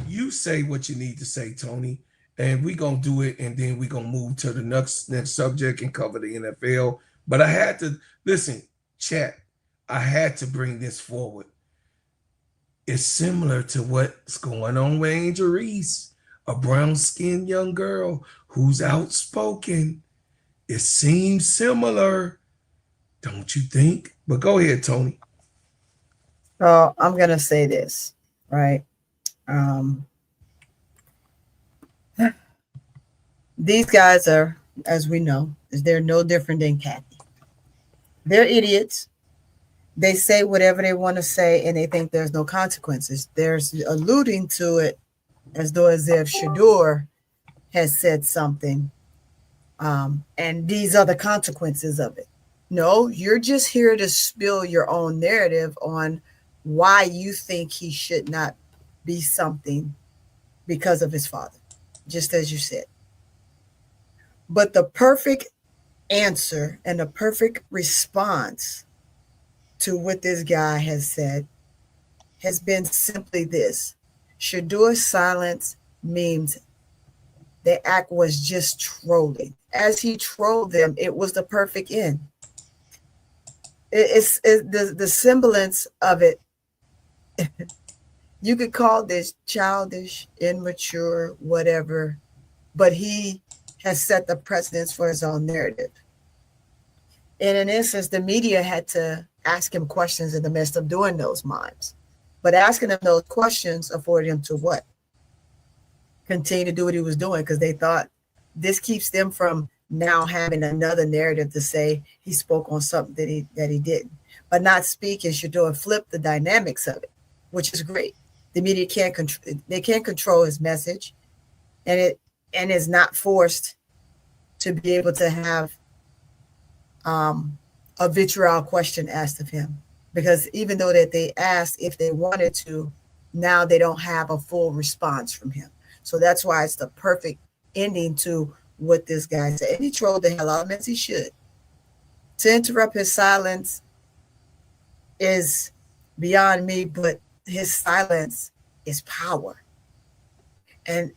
you say what you need to say, Tony, and we're going to do it, and then we're going to move to the next subject and cover the NFL. But I had to, listen, chat, I had to bring this forward. It's similar to what's going on with Angel Reese, a brown-skinned young girl who's outspoken. It seems similar, don't you think? But go ahead, Tony. So I'm going to say this, right? These guys are, as we know, they're no different than Kathy. They're idiots. They say whatever they want to say, and they think there's no consequences. There's alluding to it as though as if Shador has said something, and these are the consequences of it. No, you're just here to spill your own narrative on why you think he should not be something because of his father, just as you said. But the perfect answer and the perfect response to what this guy has said has been simply this. Shador's silence means the act was just trolling. As he trolled them, it was the perfect end. It's the semblance of it. You could call this childish, immature, whatever, but he has set the precedence for his own narrative. In an instance, the media had to ask him questions in the midst of doing those mimes. But asking him those questions afforded him to what? Continue to do what he was doing, because they thought this keeps them from now having another narrative to say he spoke on something that he didn't. But not speaking should do and flip the dynamics of it, which is great. The media can't control his message, and is not forced to be able to have a vitriol question asked of him, because even though that they asked if they wanted to, now they don't have a full response from him. So that's why it's the perfect ending to what this guy said. And he trolled the hell out of him, as he should. To interrupt his silence is beyond me, but his silence is power. And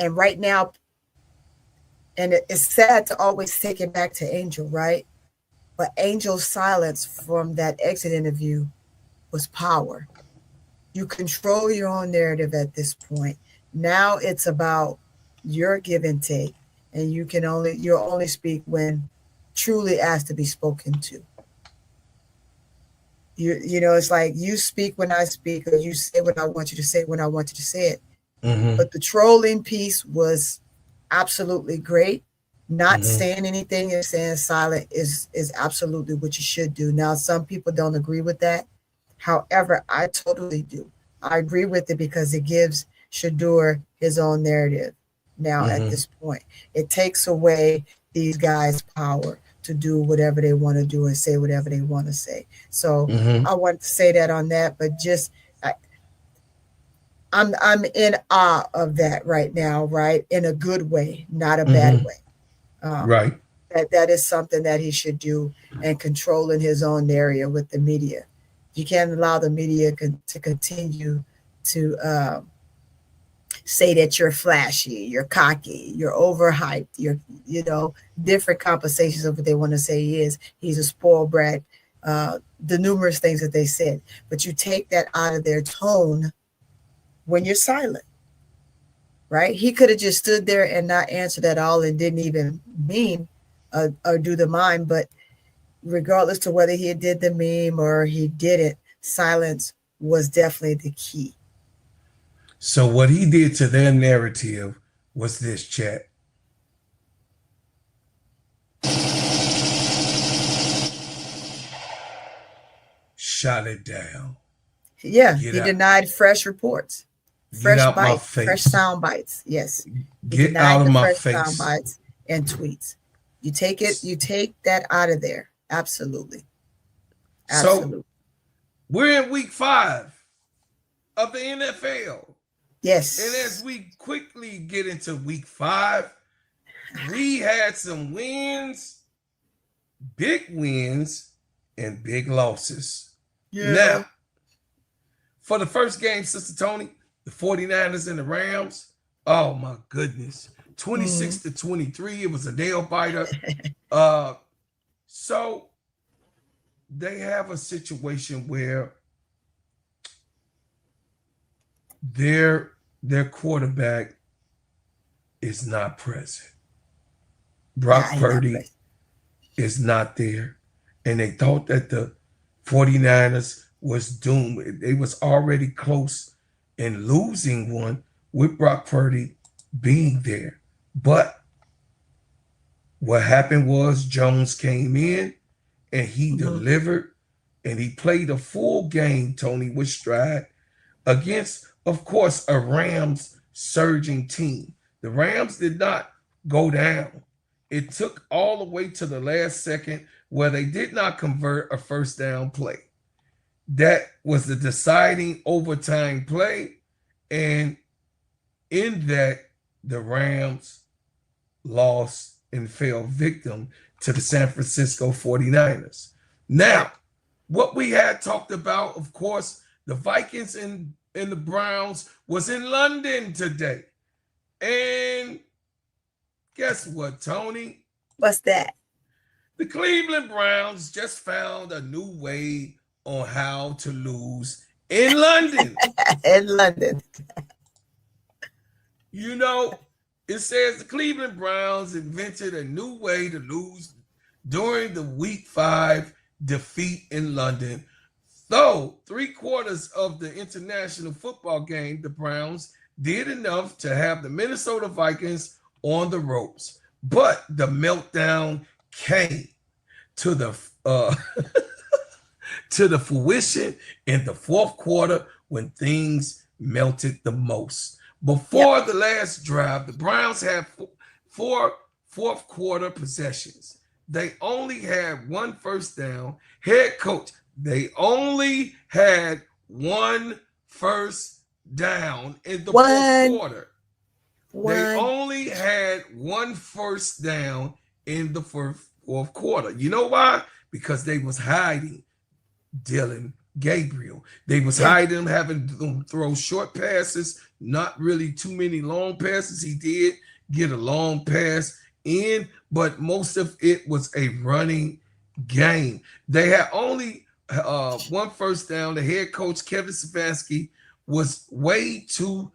right now, and it's sad to always take it back to Angel, right? But Angel's silence from that exit interview was power. You control your own narrative at this point. Now it's about your give and take, and you'll only speak when truly asked to be spoken to. You know, it's like you speak when I speak, or you say what I want you to say when I want you to say it. Mm-hmm. But the trolling piece was absolutely great. Not saying anything and staying silent is absolutely what you should do. Now, some people don't agree with that. However, I totally do. I agree with it because it gives Shador his own narrative now at this point. It takes away these guys' power to do whatever they want to do and say whatever they want to say. So I wanted to say that on that, but just I'm in awe of that right now, right? In a good way, not a bad way. Right. That is something that he should do, and controlling his own area with the media. You can't allow the media to continue to say that you're flashy, you're cocky, you're overhyped, you're, different compensations of what they want to say he is. He's a spoiled brat, the numerous things that they said. But you take that out of their tone when you're silent, right? He could have just stood there and not answered at all and didn't even mean or do the mime. But regardless to whether he did the meme or he didn't, silence was definitely the key. So what he did to their narrative was this, chat. Shot it down. Yeah, he denied fresh reports. Fresh bites, fresh sound bites. Yes. Get out of my face. Sound bites and tweets. You take that out of there. Absolutely. So we're in week 5 of the NFL. Yes. And as we quickly get into week 5, we had some wins, big wins, and big losses. Yeah. Now, for the first game, Sister Tony, the 49ers and the Rams, oh my goodness, 26-23. It was a nail biter. So they have a situation where their quarterback is not present. Brock Purdy is not there. And they thought that the 49ers was doomed. They was already close in losing one with Brock Purdy being there. But what happened was Jones came in and he delivered, and he played a full game, Tony, with stride against, of course, a Rams surging team. The Rams did not go down. It took all the way to the last second where they did not convert a first down play. That was the deciding overtime play. And in that, the Rams lost and fell victim to the San Francisco 49ers. Now, what we had talked about, of course, the Vikings and the Browns was in London today. And guess what, Tony? What's that? The Cleveland Browns just found a new way on how to lose in London. In London. You know, it says the Cleveland Browns invented a new way to lose during the Week 5 defeat in London. Though 3/4 of the international football game, the Browns did enough to have the Minnesota Vikings on the ropes. But the meltdown came to the to the fruition in the fourth quarter when things melted the most. Before the last drive, the Browns had 4 fourth quarter possessions. They only had 1 first down. Head coach, they only had 1 first down in the fourth quarter. They only had 1 first down in the fourth quarter. You know why? Because they was hiding Dylan Gabriel. They was hiding him, having them throw short passes, not really too many long passes. He did get a long pass in, but most of it was a running game. They had only 1 first down. The head coach, Kevin Stefanski, was way too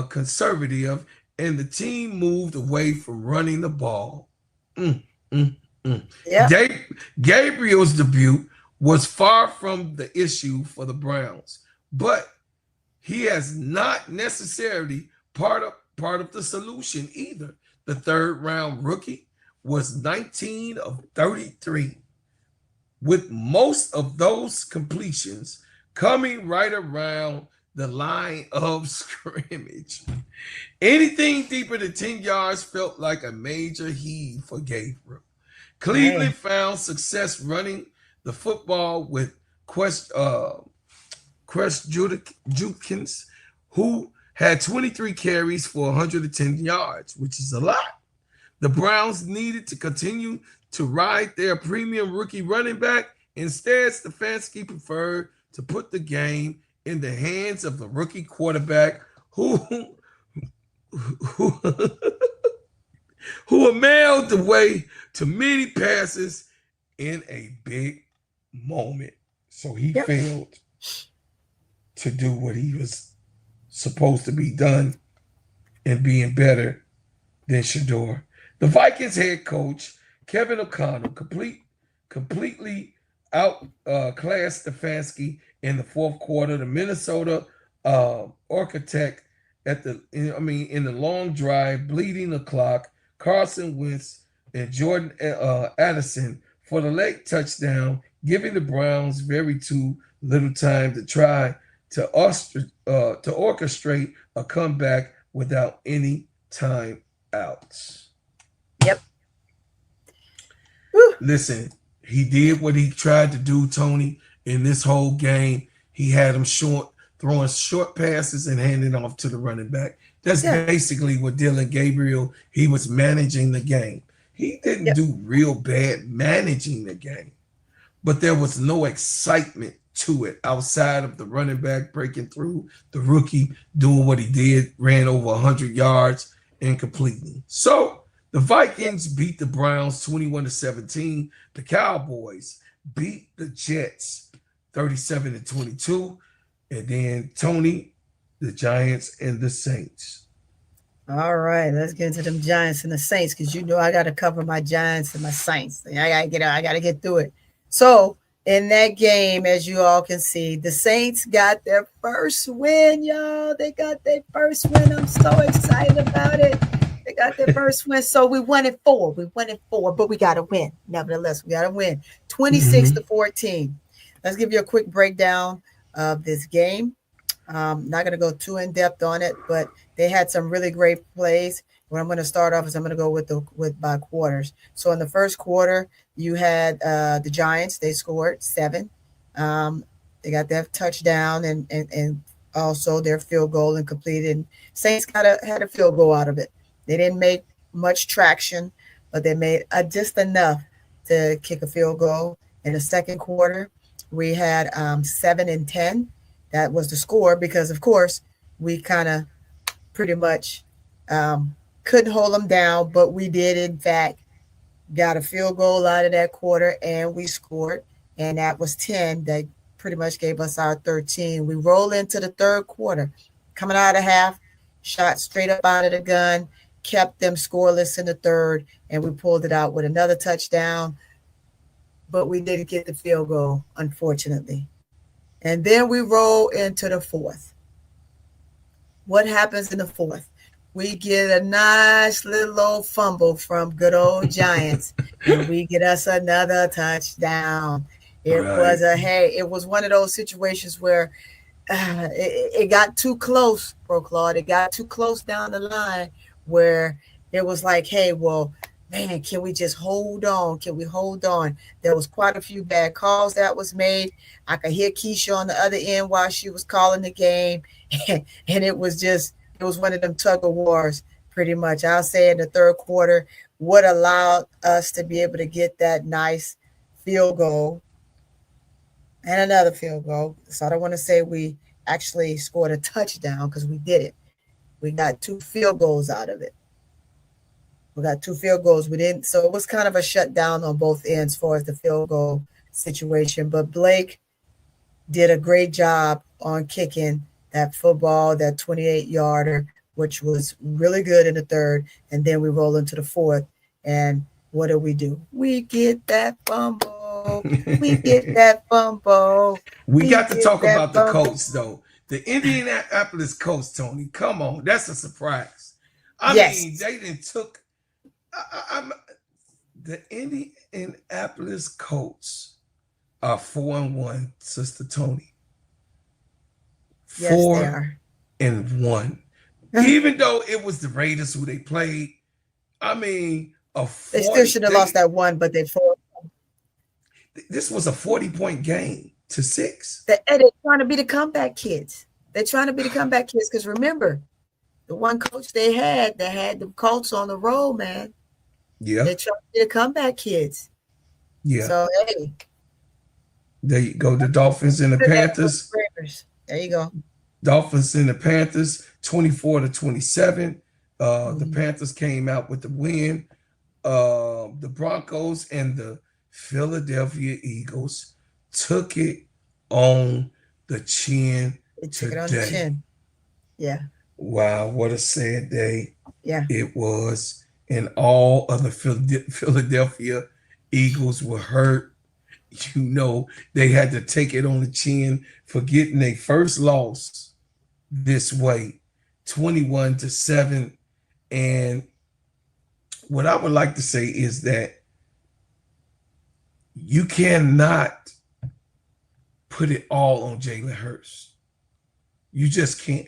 conservative, and the team moved away from running the ball. Gabriel's debut was far from the issue for the Browns, but he has not necessarily part of the solution either. The 3rd round rookie was 19 of 33, with most of those completions coming right around the line of scrimmage. Anything deeper than 10 yards felt like a major heave for Gabriel. Cleveland found success running the football with Quest Judkins, who had 23 carries for 110 yards, which is a lot. The Browns needed to continue to ride their premium rookie running back. Instead, Stefanski preferred to put the game in the hands of the rookie quarterback who mailed the way to many passes in a big moment. So he failed to do what he was supposed to be done and being better than Shador. The Vikings head coach, Kevin O'Connell, completely outclassed Stefanski in the fourth quarter. The Minnesota architect in the long drive, bleeding the clock, Carson Wentz and Jordan Addison for the late touchdown, giving the Browns very too little time to try to orchestrate a comeback without any timeouts. Yep. Listen, he did what he tried to do, Tony, in this whole game. He had them short throwing short passes and handing off to the running back. That's basically what Dylan Gabriel, he was managing the game. He didn't do real bad managing the game, but there was no excitement to it outside of the running back breaking through, the rookie doing what he did, ran over 100 yards and completing. So the Vikings beat the Browns 21-17. The Cowboys beat the Jets 37-22. And then Tony, the Giants and the Saints. All right, let's get into them Giants and the Saints, because you know I got to cover my Giants and my Saints. I gotta get through it. So in that game, as you all can see, the Saints got their first win, y'all. They got their first win. I'm so excited about it. They got their first win. So we won it 4. But we got to win. Nevertheless, we got to win 26-14. Let's give you a quick breakdown of this game. Not going to go too in depth on it, but they had some really great plays. What I'm going to start off is I'm going to go with by quarters. So in the first quarter, you had the Giants. They scored 7. They got their touchdown and also their field goal and completed. And Saints had a field goal out of it. They didn't make much traction, but they made just enough to kick a field goal. In the second quarter, we had 7-10. That was the score because, of course, we kind of pretty much couldn't hold them down, but we did, in fact, got a field goal out of that quarter, and we scored, and that was 10. That pretty much gave us our 13. We roll into the third quarter, coming out of half, shot straight up out of the gun, kept them scoreless in the third, and we pulled it out with another touchdown, but we didn't get the field goal, unfortunately. And then we roll into the fourth. What happens in the fourth? We get a nice little old fumble from good old Giants, and we get us another touchdown. It was one of those situations where it got too close, Bro Claude. It got too close down the line where it was like, hey, well, man, can we just hold on? Can we hold on? There was quite a few bad calls that was made. I could hear KEYSHA on the other end while she was calling the game. And it was one of them tug of wars, pretty much. I'll say in the third quarter, what allowed us to be able to get that nice field goal and another field goal. So I don't want to say we actually scored a touchdown because we did it. We got 2 field goals out of it. We got 2 field goals. We didn't. So it was kind of a shutdown on both ends as far as the field goal situation. But Blake did a great job on kicking that football, that 28-yarder, which was really good in the third. And then we roll into the fourth. And what do? We get that fumble. We get that fumble. We got to talk about the Colts, though. The Indianapolis Colts, Tony. Come on. That's a surprise. I mean, they didn't took the Indianapolis Colts are 4-1, Sister Tony. Yes, 4-1. Even though it was the Raiders who they played, I mean, they still should have lost that one, but they fought. This was a 40-point game to 6. They're trying to be the comeback kids. They're trying to be the comeback kids because remember, the one coach they had the Colts on the road, man. Yeah. They're trying to be the comeback kids. Yeah. So, hey. There you go. The Dolphins and the Panthers. There you go. Dolphins and the Panthers, 24-27. The Panthers came out with the win. The Broncos and the Philadelphia Eagles took it on the chin today. It on the chin. Yeah. Wow, what a sad day. Yeah. It was. And all of the Philadelphia Eagles were hurt. You know, they had to take it on the chin for getting their first loss this way, 21-7. And what I would like to say is that you cannot put it all on Jalen Hurts. You just can't.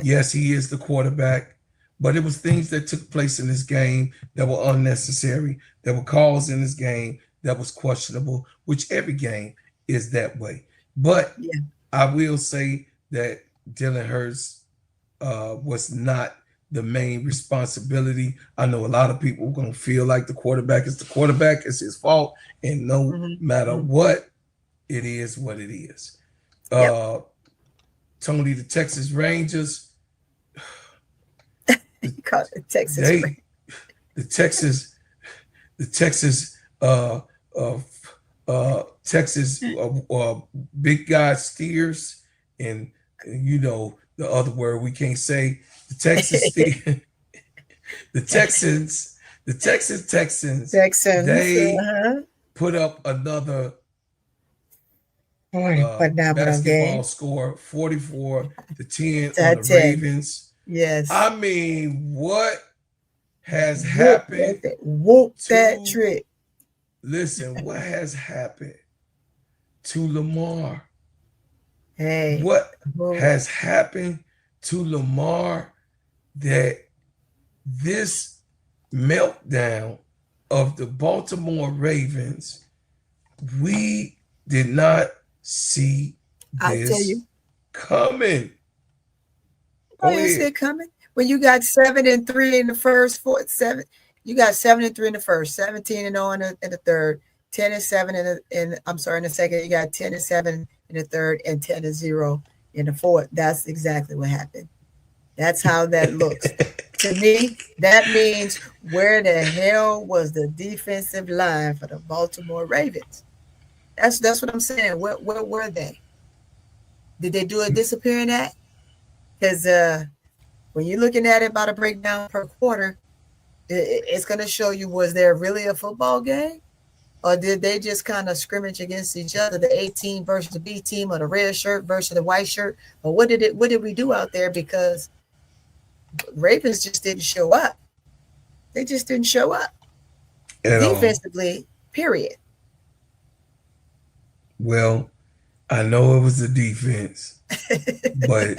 Yes, he is the quarterback, but it was things that took place in this game that were unnecessary, that were calls in this game that was questionable, which every game is that way. But I will say that Dylan Hurts was not the main responsibility. I know a lot of people are going to feel like the quarterback is his fault, and no matter what, it is what it is. Tony, the Texas Rangers, The Texas Rangers. the Texas big guy steers, and you know the other word we can't say. The Texas the Texans, they put up another basketball score, 44-10 on the Ravens. Yes. I mean, what has happened? Whoop that trick. Listen, what has happened to Lamar? Hey. What has happened to Lamar that this meltdown of the Baltimore Ravens, we did not see this coming. Oh, you see it coming? When you got 7-3 in the first, you got 7-3 in the first, 17-0 in the third, 10-7 in the second. You got 10-7 in the third and 10-0 in the fourth. That's exactly what happened. That's how that looks. To me, that means where the hell was the defensive line for the Baltimore Ravens? That's what I'm saying. Where were they? Did they do a disappearing act? Because when you're looking at it by the breakdown per quarter, it's going to show you, was there really a football game? Or did they just kind of scrimmage against each other, the A team versus the B team, or the red shirt versus the white shirt? Or what did we do out there? Because Ravens just didn't show up. They just didn't show up. Defensively, period. Well, I know it was the defense, but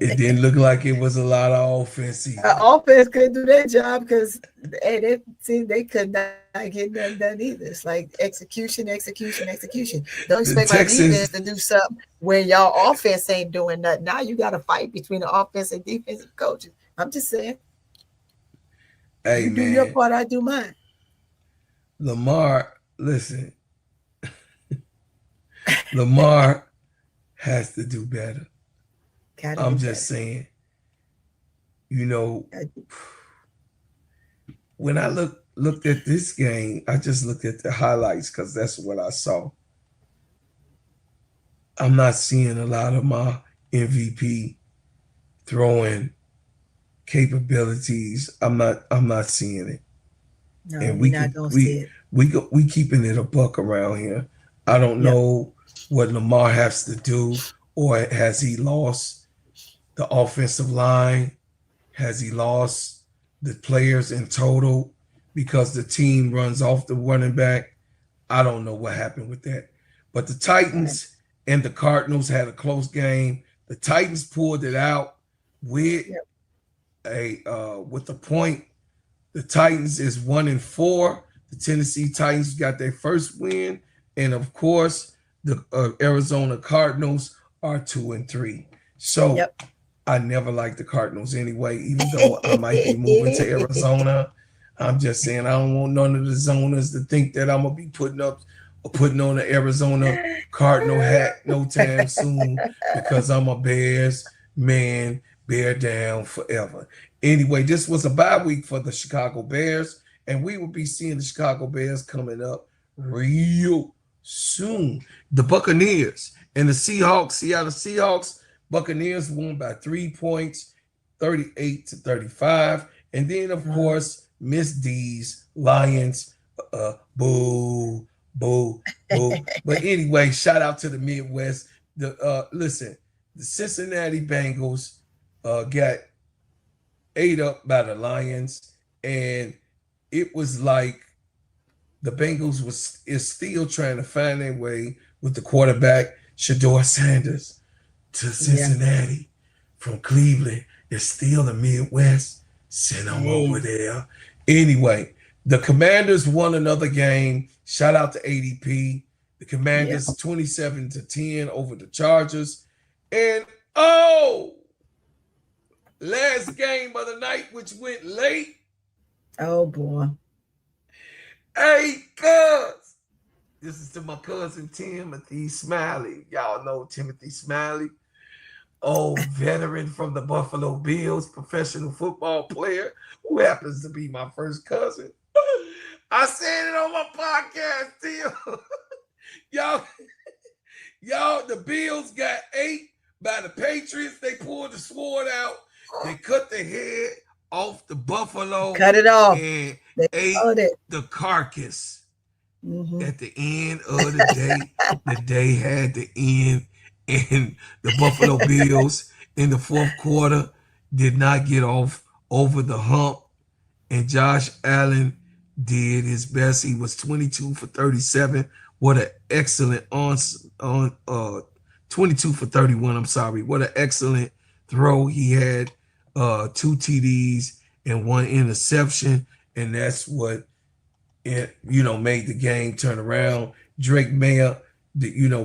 it didn't look like it was a lot of offense. Offense couldn't do their job because they could not get nothing done either. It's like execution. Don't expect my defense to do something when y'all offense ain't doing nothing. Now you got to fight between the offense and defensive coaches. I'm just saying. Hey, you do your part, I do mine. Lamar, listen. Lamar has to do better. I'm just saying, you know, when I looked at this game, I just looked at the highlights because that's what I saw. I'm not seeing a lot of my MVP throwing capabilities. I'm not seeing it. No, and we keeping it a buck around here. I don't know what Lamar has to do, or has he lost the offensive line? Has he lost the players in total because the team runs off the running back? I don't know what happened with that. But the Titans and the Cardinals had a close game. The Titans pulled it out with the point. The Titans is 1-4. The Tennessee Titans got their first win. And of course, the Arizona Cardinals are 2-3. So I never liked the Cardinals anyway, even though I might be moving to Arizona. I'm just saying I don't want none of the zoners to think that I'm gonna be putting on the Arizona Cardinal hat no time soon, because I'm a Bears man, bear down forever. Anyway, this was a bye week for the Chicago Bears, and we will be seeing the Chicago Bears coming up real soon. The Buccaneers and the Seattle Seahawks. Buccaneers won by 3 points, 38-35. And then, of course, Miss D's Lions. Boo, boo, boo. But anyway, shout out to the Midwest. Listen, the Cincinnati Bengals got ate up by the Lions, and it was like the Bengals is still trying to find their way with the quarterback Shedeur Sanders to Cincinnati from Cleveland. It's still the Midwest. Send them over there. Anyway, the Commanders won another game. Shout out to ADP. The Commanders 27-10 over the Chargers. And last game of the night, which went late. Oh boy. Hey, cuz. This is to my cousin Timothy Smiley. Y'all know Timothy Smiley. Old veteran from the Buffalo Bills, professional football player, who happens to be my first cousin. I said it on my podcast, Tim. Y'all, the Bills got 8 by the Patriots. They pulled the sword out. They cut the head off the buffalo. Cut it off. And they ate the carcass. Mm-hmm. At the end of the day, the day had to end. And the Buffalo Bills in the fourth quarter did not get off over the hump. And Josh Allen did his best. He was 22 for 37. What an excellent 22 for 31. I'm sorry. What an excellent throw. He had 2 TDs and 1 interception. And that's what made the game turn around. Drake Mayer,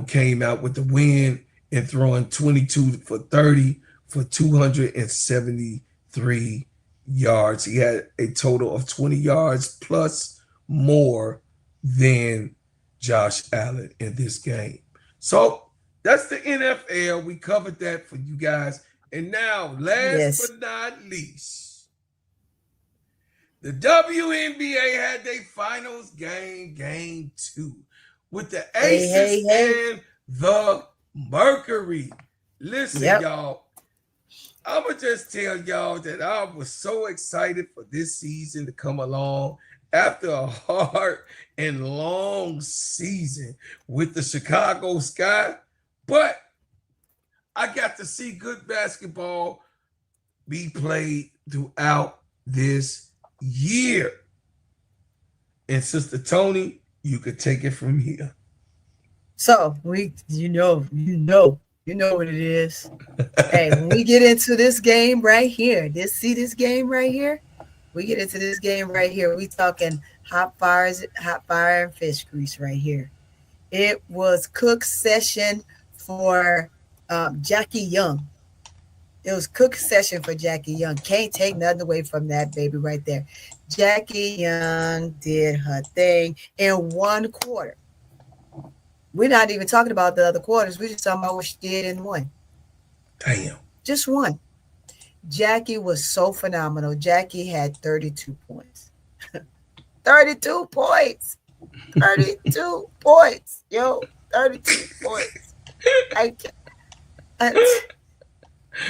came out with the win and throwing 22 for 30 for 273 yards. He had a total of 20 yards plus more than Josh Allen in this game. So that's the NFL. We covered that for you guys. And now, last but not least, the WNBA had their finals game 2 with the Aces and the Mercury. Listen, y'all, I'm going to just tell y'all that I was so excited for this season to come along after a hard and long season with the Chicago Sky. But I got to see good basketball be played throughout this year. And Sister Tony, you could take it from here. So you know what it is. Hey, when we get into this game right here, this game right here, we get into this game right here. We talking hot fire and fish grease right here. It was Cook session for Jackie Young. It was Cook session for Jackie Young. Can't take nothing away from that baby right there. Jackie Young did her thing in 1 quarter. We're not even talking about the other quarters. We're just talking about what she did in 1. Damn. Just 1. Jackie was so phenomenal. Jackie had 32 points. 32 points. 32 points. Yo, 32 points.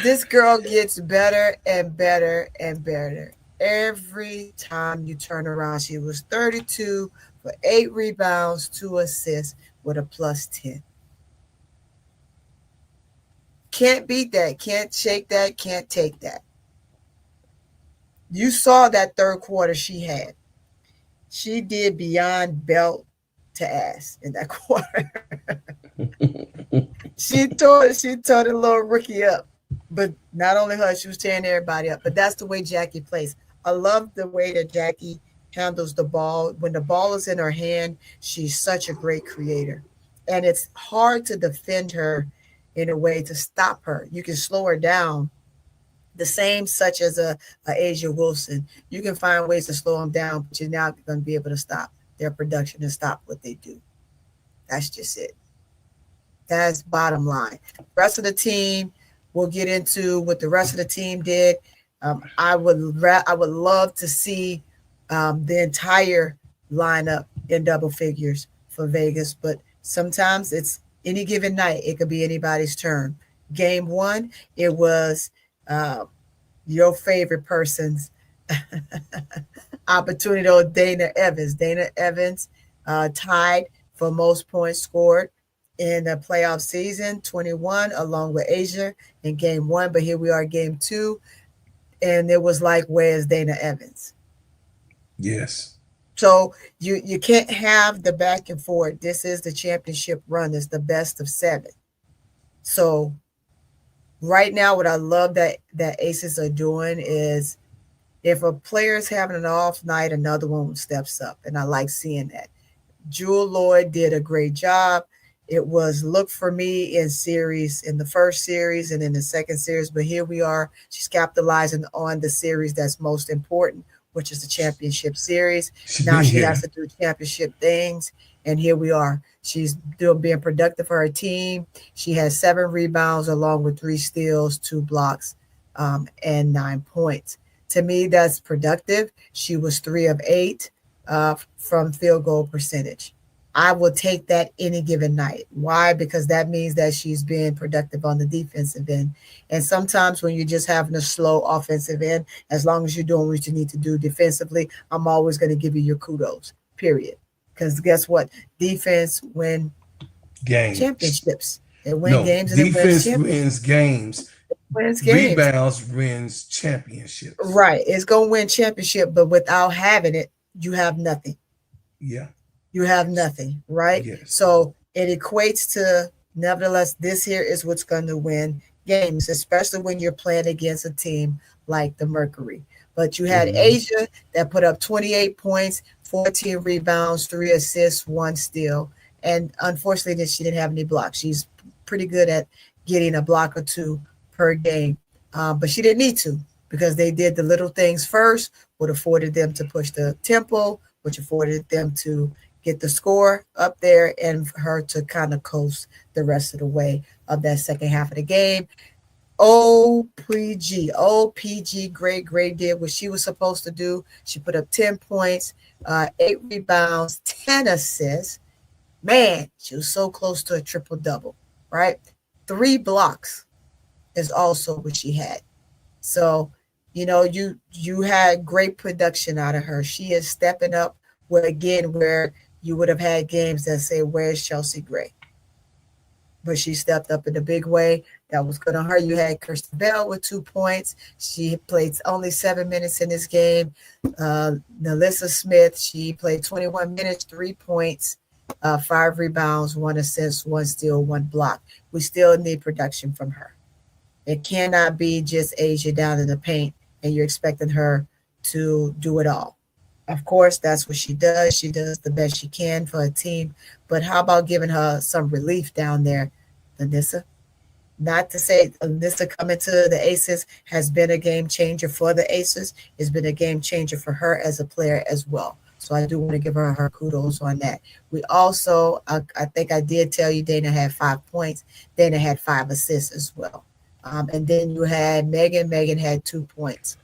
This girl gets better and better and better. Every time you turn around, she was 32 for 8 rebounds, 2 assists with a plus 10. Can't beat that. Can't shake that. Can't take that. You saw that third quarter she had. She did beyond belt to ass in that quarter. She tore the little rookie up. But not only her, she was tearing everybody up. But that's the way Jackie plays. I love the way that Jackie handles the ball. When the ball is in her hand, she's such a great creator. And it's hard to defend her in a way to stop her. You can slow her down. The same such as a Asia Wilson. You can find ways to slow them down, but you're not going to be able to stop their production and stop what they do. That's just it. That's bottom line. The rest of the team, we'll get into what the rest of the team did. I would love to see the entire lineup in double figures for Vegas, but sometimes it's any given night. It could be anybody's turn. Game 1, it was your favorite person's opportunity, Dana Evans. Dana Evans tied for most points scored in the playoff season, 21, along with Asia in game 1. But here we are, game 2, and it was like, where's Dana Evans? Yes. So you can't have the back and forth. This is the championship run. It's the best of 7. So right now, what I love that Aces are doing is if a player is having an off night, another one steps up. And I like seeing that. Jewel Lloyd did a great job. It was look for me in the first series and in the second series, but here we are. She's capitalizing on the series that's most important, which is the championship series. Now she has to do championship things, and here we are. She's still being productive for her team. She has 7 rebounds along with 3 steals, 2 blocks, and 9 points. To me, that's productive. She was 3 of 8 from field goal percentage. I will take that any given night. Why? Because that means that she's being productive on the defensive end. And sometimes when you're just having a slow offensive end, as long as you're doing what you need to do defensively, I'm always going to give you your kudos, period. Because guess what? Defense win games. Championships. It wins games and defense it wins games. Wins games. Rebounds wins championships. Right. It's going to win championship, but without having it, you have nothing. Yeah. You have nothing, right? Yes. So it equates to, nevertheless, this here is what's going to win games, especially when you're playing against a team like the Mercury. But you had Asia that put up 28 points, 14 rebounds, 3 assists, 1 steal. And unfortunately, she didn't have any blocks. She's pretty good at getting a block or 2 per game. But she didn't need to, because they did the little things first, what afforded them to push the tempo, which afforded them to get the score up there and for her to kind of coast the rest of the way of that second half of the game. OPG, great, did what she was supposed to do. She put up 10 points, 8 rebounds, 10 assists. Man, she was so close to a triple-double, right? 3 blocks is also what she had. So, you had great production out of her. She is stepping up where you would have had games that say, where's Chelsea Gray? But she stepped up in a big way. That was good on her. You had Kirsten Bell with 2 points. She played only 7 minutes in this game. Nalissa Smith, she played 21 minutes, 3 points, 5 rebounds, 1 assist, 1 steal, 1 block. We still need production from her. It cannot be just Asia down in the paint and you're expecting her to do it all. Of course, that's what she does. She does the best she can for a team. But how about giving her some relief down there, Anissa? Not to say Anissa coming to the Aces has been a game changer for the Aces. It's been a game changer for her as a player as well. So I do want to give her kudos on that. We also, I think I did tell you, Dana had 5 points. Dana had 5 assists as well. And then you had Megan. Megan had 2 points.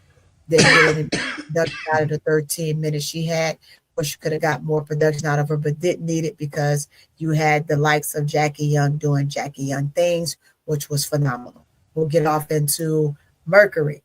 Didn't get any production out of the 13 minutes she had. Wish you could have got more production out of her, but didn't need it because you had the likes of Jackie Young doing Jackie Young things, which was phenomenal. We'll get off into Mercury.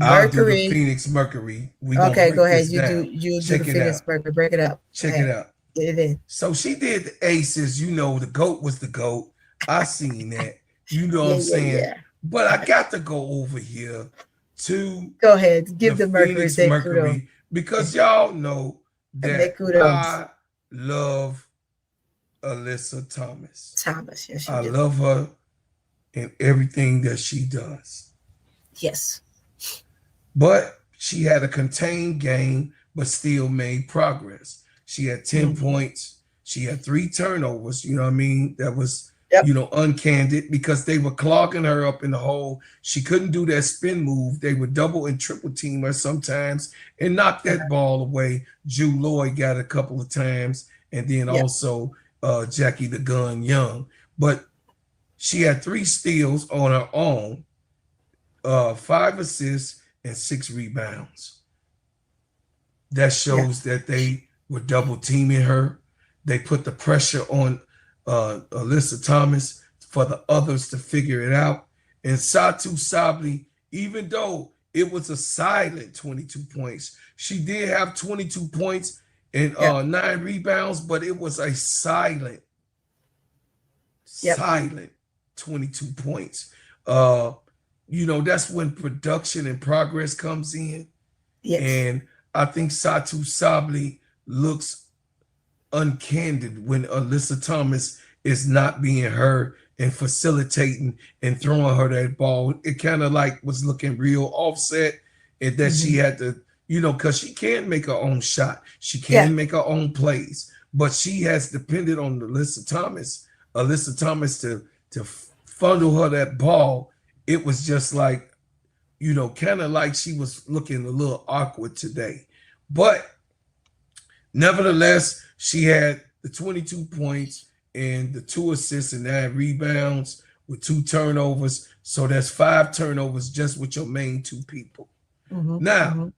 I'll do the Phoenix Mercury. Okay, go ahead. You do the Phoenix Mercury. Break it up. Check it out. Get it in. So she did the Aces. The GOAT was the GOAT. I seen that. You know what I'm saying? Yeah. But I got to go over here to go ahead. Give the Mercury because y'all know that I love Alyssa Thomas. Yes, I love her in everything that she does. Yes. But she had a contained game, but still made progress. She had 10 points. She had 3 turnovers. You know what I mean? That was uncandid because they were clogging her up in the hole. She couldn't do that spin move. They would double and triple team her sometimes and knock that ball away. Jewel Lloyd got a couple of times, and then also Jackie the Gun Young. But she had 3 steals on her own, 5 assists, and 6 rebounds. That shows that they were double teaming her. They put the pressure on Alyssa Thomas for the others to figure it out. And Satou Sabally, even though it was a silent 22 points, she did have 22 points and 9 rebounds, but it was a silent 22 points. That's when production and progress comes in. Yes. And I think Satou Sabally looks uncandid when Alyssa Thomas is not being her and facilitating and throwing her that ball. It kind of like was looking real offset, and that she had to, because she can make her own shot. She can make her own plays. but she has depended on Alyssa Thomas to funnel her that ball. It was just like, you know, kind of like she was looking a little awkward today. But nevertheless, she had the 22 points and the 2 assists and 9 rebounds with 2 turnovers. So that's 5 turnovers just with your main 2 people. Now,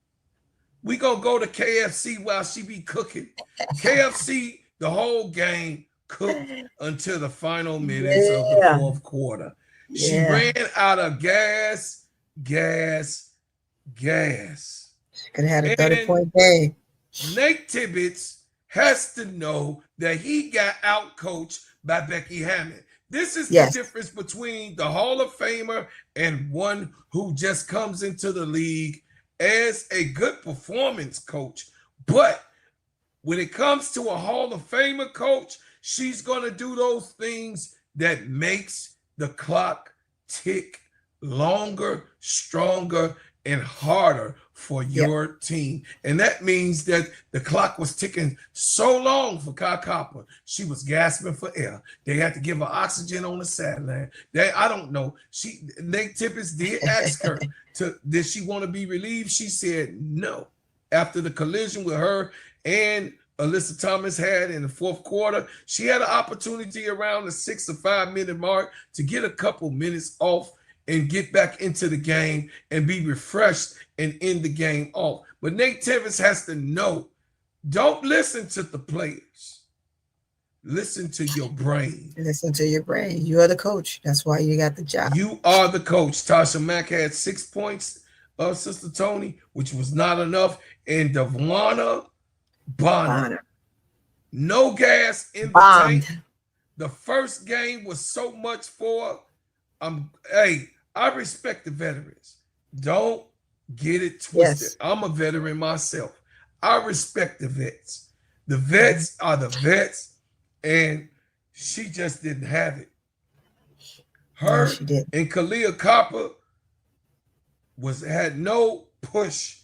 we gonna go to KFC while she be cooking. KFC, the whole game cooked until the final minutes of the 4th quarter. She ran out of gas. She could have had a 30-point game. Nate Tibbetts has to know that he got out-coached by Becky Hammond. This is the difference between the Hall of Famer and one who just comes into the league as a good performance coach. But when it comes to a Hall of Famer coach, she's going to do those things that makes the clock tick longer, stronger, and harder for your team. And that means that the clock was ticking so long for Kai Copper. She was gasping for air. They had to give her oxygen on the sideline. I don't know. Nate Tibbetts did ask her did she want to be relieved? She said no. After the collision with her and Alyssa Thomas had in the 4th quarter, she had an opportunity around the 6 or 5 minute mark to get a couple minutes off and get back into the game and be refreshed and end the game off. But Nate Tibbetts has to know, don't listen to the players. Listen to your brain. Listen to your brain. You are the coach. That's why you got the job. You are the coach. Tasha Mack had 6 points, Sister Tony, which was not enough. And Devwana Bonner. No gas in the tank. The first game was so much for I respect the veterans. Don't get it twisted. I'm a veteran myself. I respect the vets. The vets are the vets, and she just didn't have it. Her and Kalia Copper had no push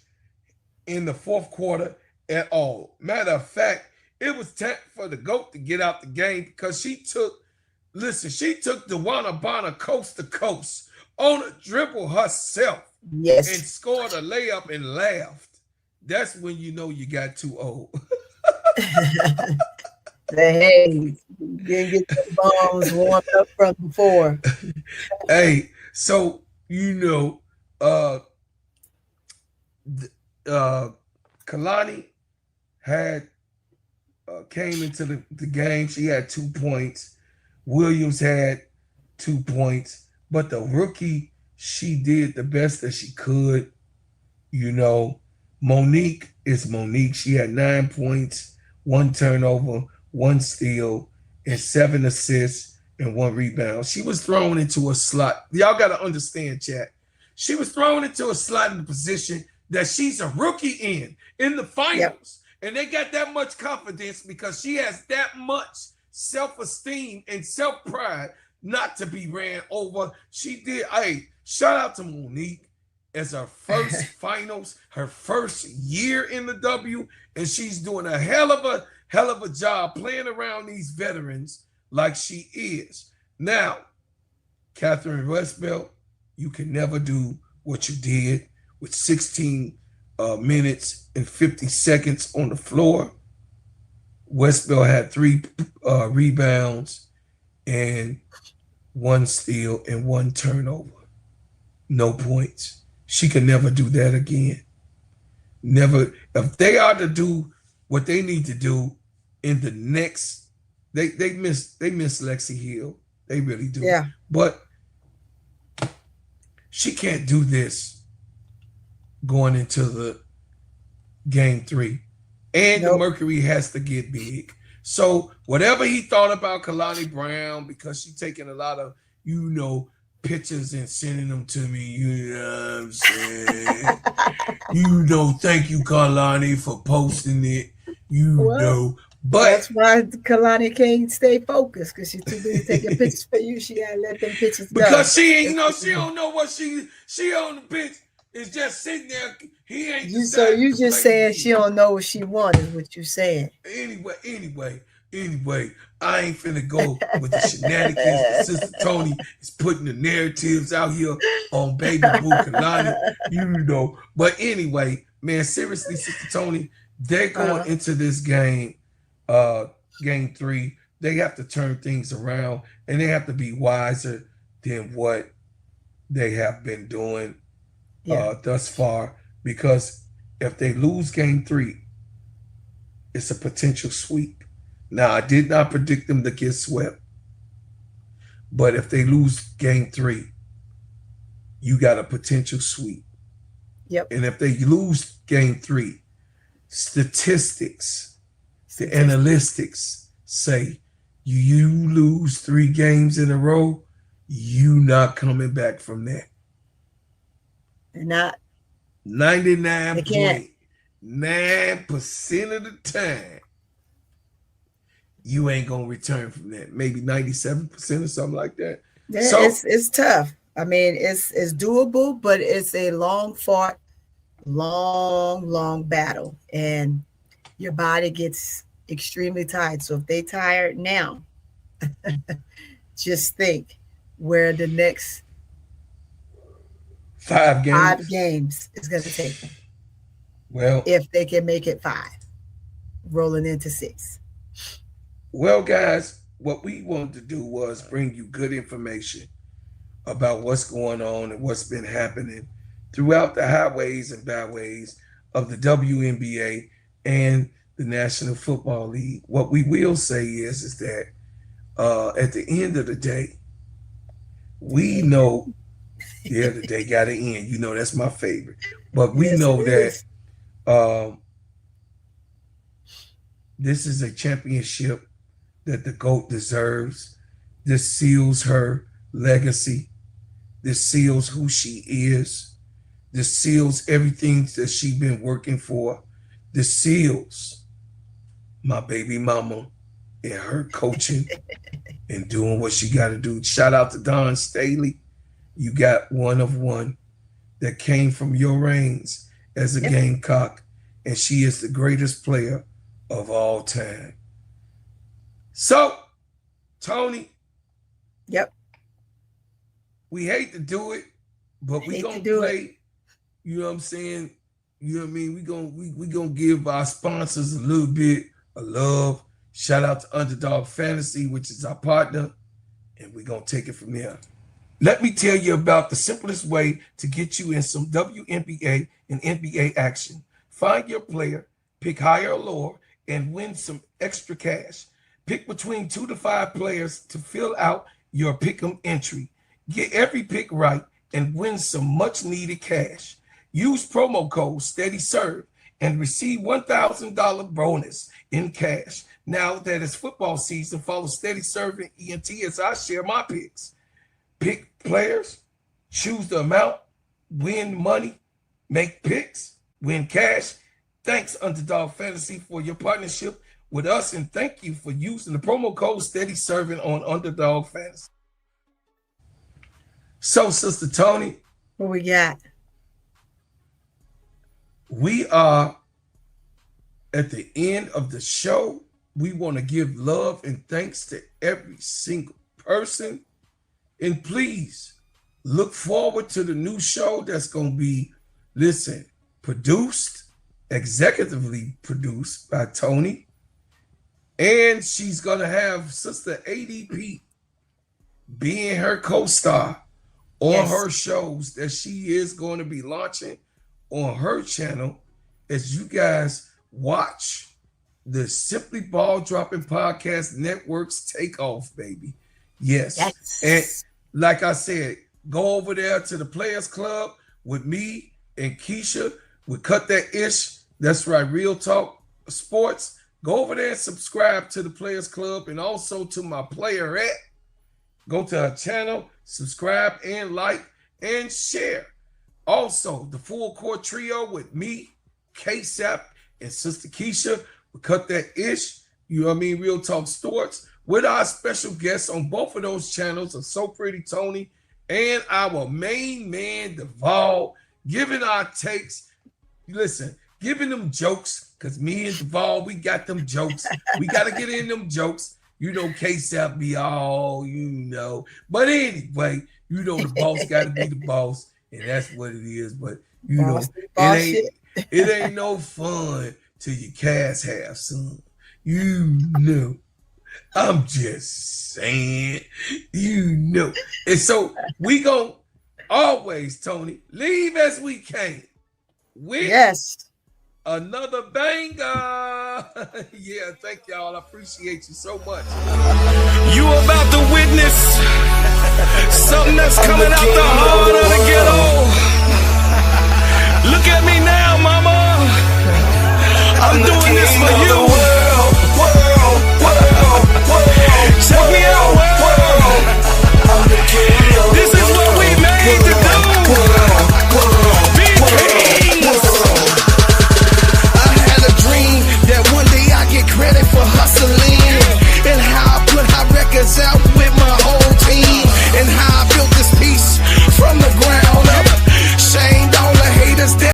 in the 4th quarter at all. Matter of fact, it was time for the GOAT to get out the game because she took Devwana Bonner coast to coast on a dribble herself and scored a layup and laughed. That's when you know you got too old. Hey, you didn't get the bombs warmed up from before. Hey, so you know, Kalani had came into the game. She had 2 points. Williams had 2 points. But the rookie, she did the best that she could. You know, Monique is Monique. She had 9 points, 1 turnover, 1 steal, and 7 assists and 1 rebound. She was thrown into a slot. Y'all got to understand, chat. She was thrown into a slot in the position that she's a rookie in the finals. And they got that much confidence because she has that much self-esteem and self-pride not to be ran over. She did. Hey, shout out to Monique as her first finals, her first year in the W, and she's doing a hell of a job playing around these veterans like she is. Now, Catherine Westbelt, you can never do what you did with 16 minutes and 50 seconds on the floor. Westbelt had 3 rebounds and 1 steal and 1 turnover. No points. She can never do that again. Never. If they are to do what they need to do in the next, they miss Lexi Hill. They really do. Yeah. But she can't do this going into the game 3. And the Mercury has to get big. So whatever he thought about Kalani Brown, because she's taking a lot of, pictures and sending them to me, you know what I'm saying? Thank you, Kalani, for posting it. But that's why Kalani can't stay focused, because she's too busy taking pictures for you. She gotta let them pictures go. Because she don't know what she on the pitch. is just sitting there. He ain't So decided you to just play saying the she game. don't know what she wants is what you saying. Anyway, I ain't finna go with the shenanigans that Sister Tony is putting the narratives out here on Baby Boo Kalani, you know. But anyway, man, seriously, Sister Tony, they're going into this game, game 3. They have to turn things around, and they have to be wiser than what they have been doing thus far. Because if they lose game 3, it's a potential sweep. Now, I did not predict them to get swept, but if they lose game 3, you got a potential sweep. Yep. And if they lose game 3, statistics, the analytics say you lose 3 games in a row, you not coming back from that. They're not. 99.9% of the time, you ain't gonna return from that. Maybe 97% or something like that. Yeah, So it's tough. I mean, it's doable, but it's a long fought, long battle, and your body gets extremely tired. So if they tired now, just think where the next 5 games. 5 games is going to take them. Well, if they can make it 5, rolling into 6. Well, guys, what we wanted to do was bring you good information about what's going on and what's been happening throughout the highways and byways of the WNBA and the National Football League. What we will say is that at the end of the day, we know, the day got to end. You know, that's my favorite. But we know that this is a championship that the GOAT deserves. This seals her legacy. This seals who she is. This seals everything that she's been working for. This seals my baby mama and her coaching and doing what she got to do. Shout out to Don Staley. You got one of one that came from your reigns as a Gamecock, and she is the greatest player of all time. So, Tony. Yep. We hate to do it, but we gonna play. You know what I'm saying? You know what I mean? We gonna give our sponsors a little bit of love. Shout out to Underdog Fantasy, which is our partner, and we're gonna take it from there. Let me tell you about the simplest way to get you in some WNBA and NBA action. Find your player, pick higher or lower, and win some extra cash. Pick between 2 to 5 players to fill out your pick'em entry. Get every pick right and win some much needed cash. Use promo code SteadyServe and receive $1,000 bonus in cash. Now that it's football season, follow Steady Serv'n ENT as I share my picks. Pick players, choose the amount, win money, make picks, win cash. Thanks, Underdog Fantasy, for your partnership with us, and thank you for using the promo code Steady Serv'n on Underdog Fantasy. So, Sister Tony, what we got? We are at the end of the show. We want to give love and thanks to every single person. And please look forward to the new show that's going to be, produced, executively produced by Tony. And she's going to have Sister ADP being her co-star on her shows that she is going to be launching on her channel as you guys watch the Simply Ball Dropping Podcast Network's takeoff, baby. Yes. And like I said, go over there to the Players Club with me and KEYSHA. We cut that ish. That's right. Real Talk Sports. Go over there and subscribe to the Players Club and also to my Playerette. Go to her channel, subscribe and like and share. Also, the Full Court Trio with me, KEYSHA, and Sister KEYSHA. We cut that ish. You know what I mean? Real Talk Sports. With our special guests on both of those channels of So Pretty Tony and our main man, Duval. giving our takes. Listen, giving them jokes, because me and Duvall, we got them jokes. We got to get in them jokes. You know, KEYSHA be all, you know. But anyway, you know, the boss got to be the boss, and that's what it is. But, you know, it ain't no fun till your cats have some. You know. I'm just saying, you know. And so we gonna always, Tony, leave as we came with another banger. Yeah, thank y'all. I appreciate you so much. You about to witness something that's coming out the heart of the ghetto. Look at me now, mama. I'm doing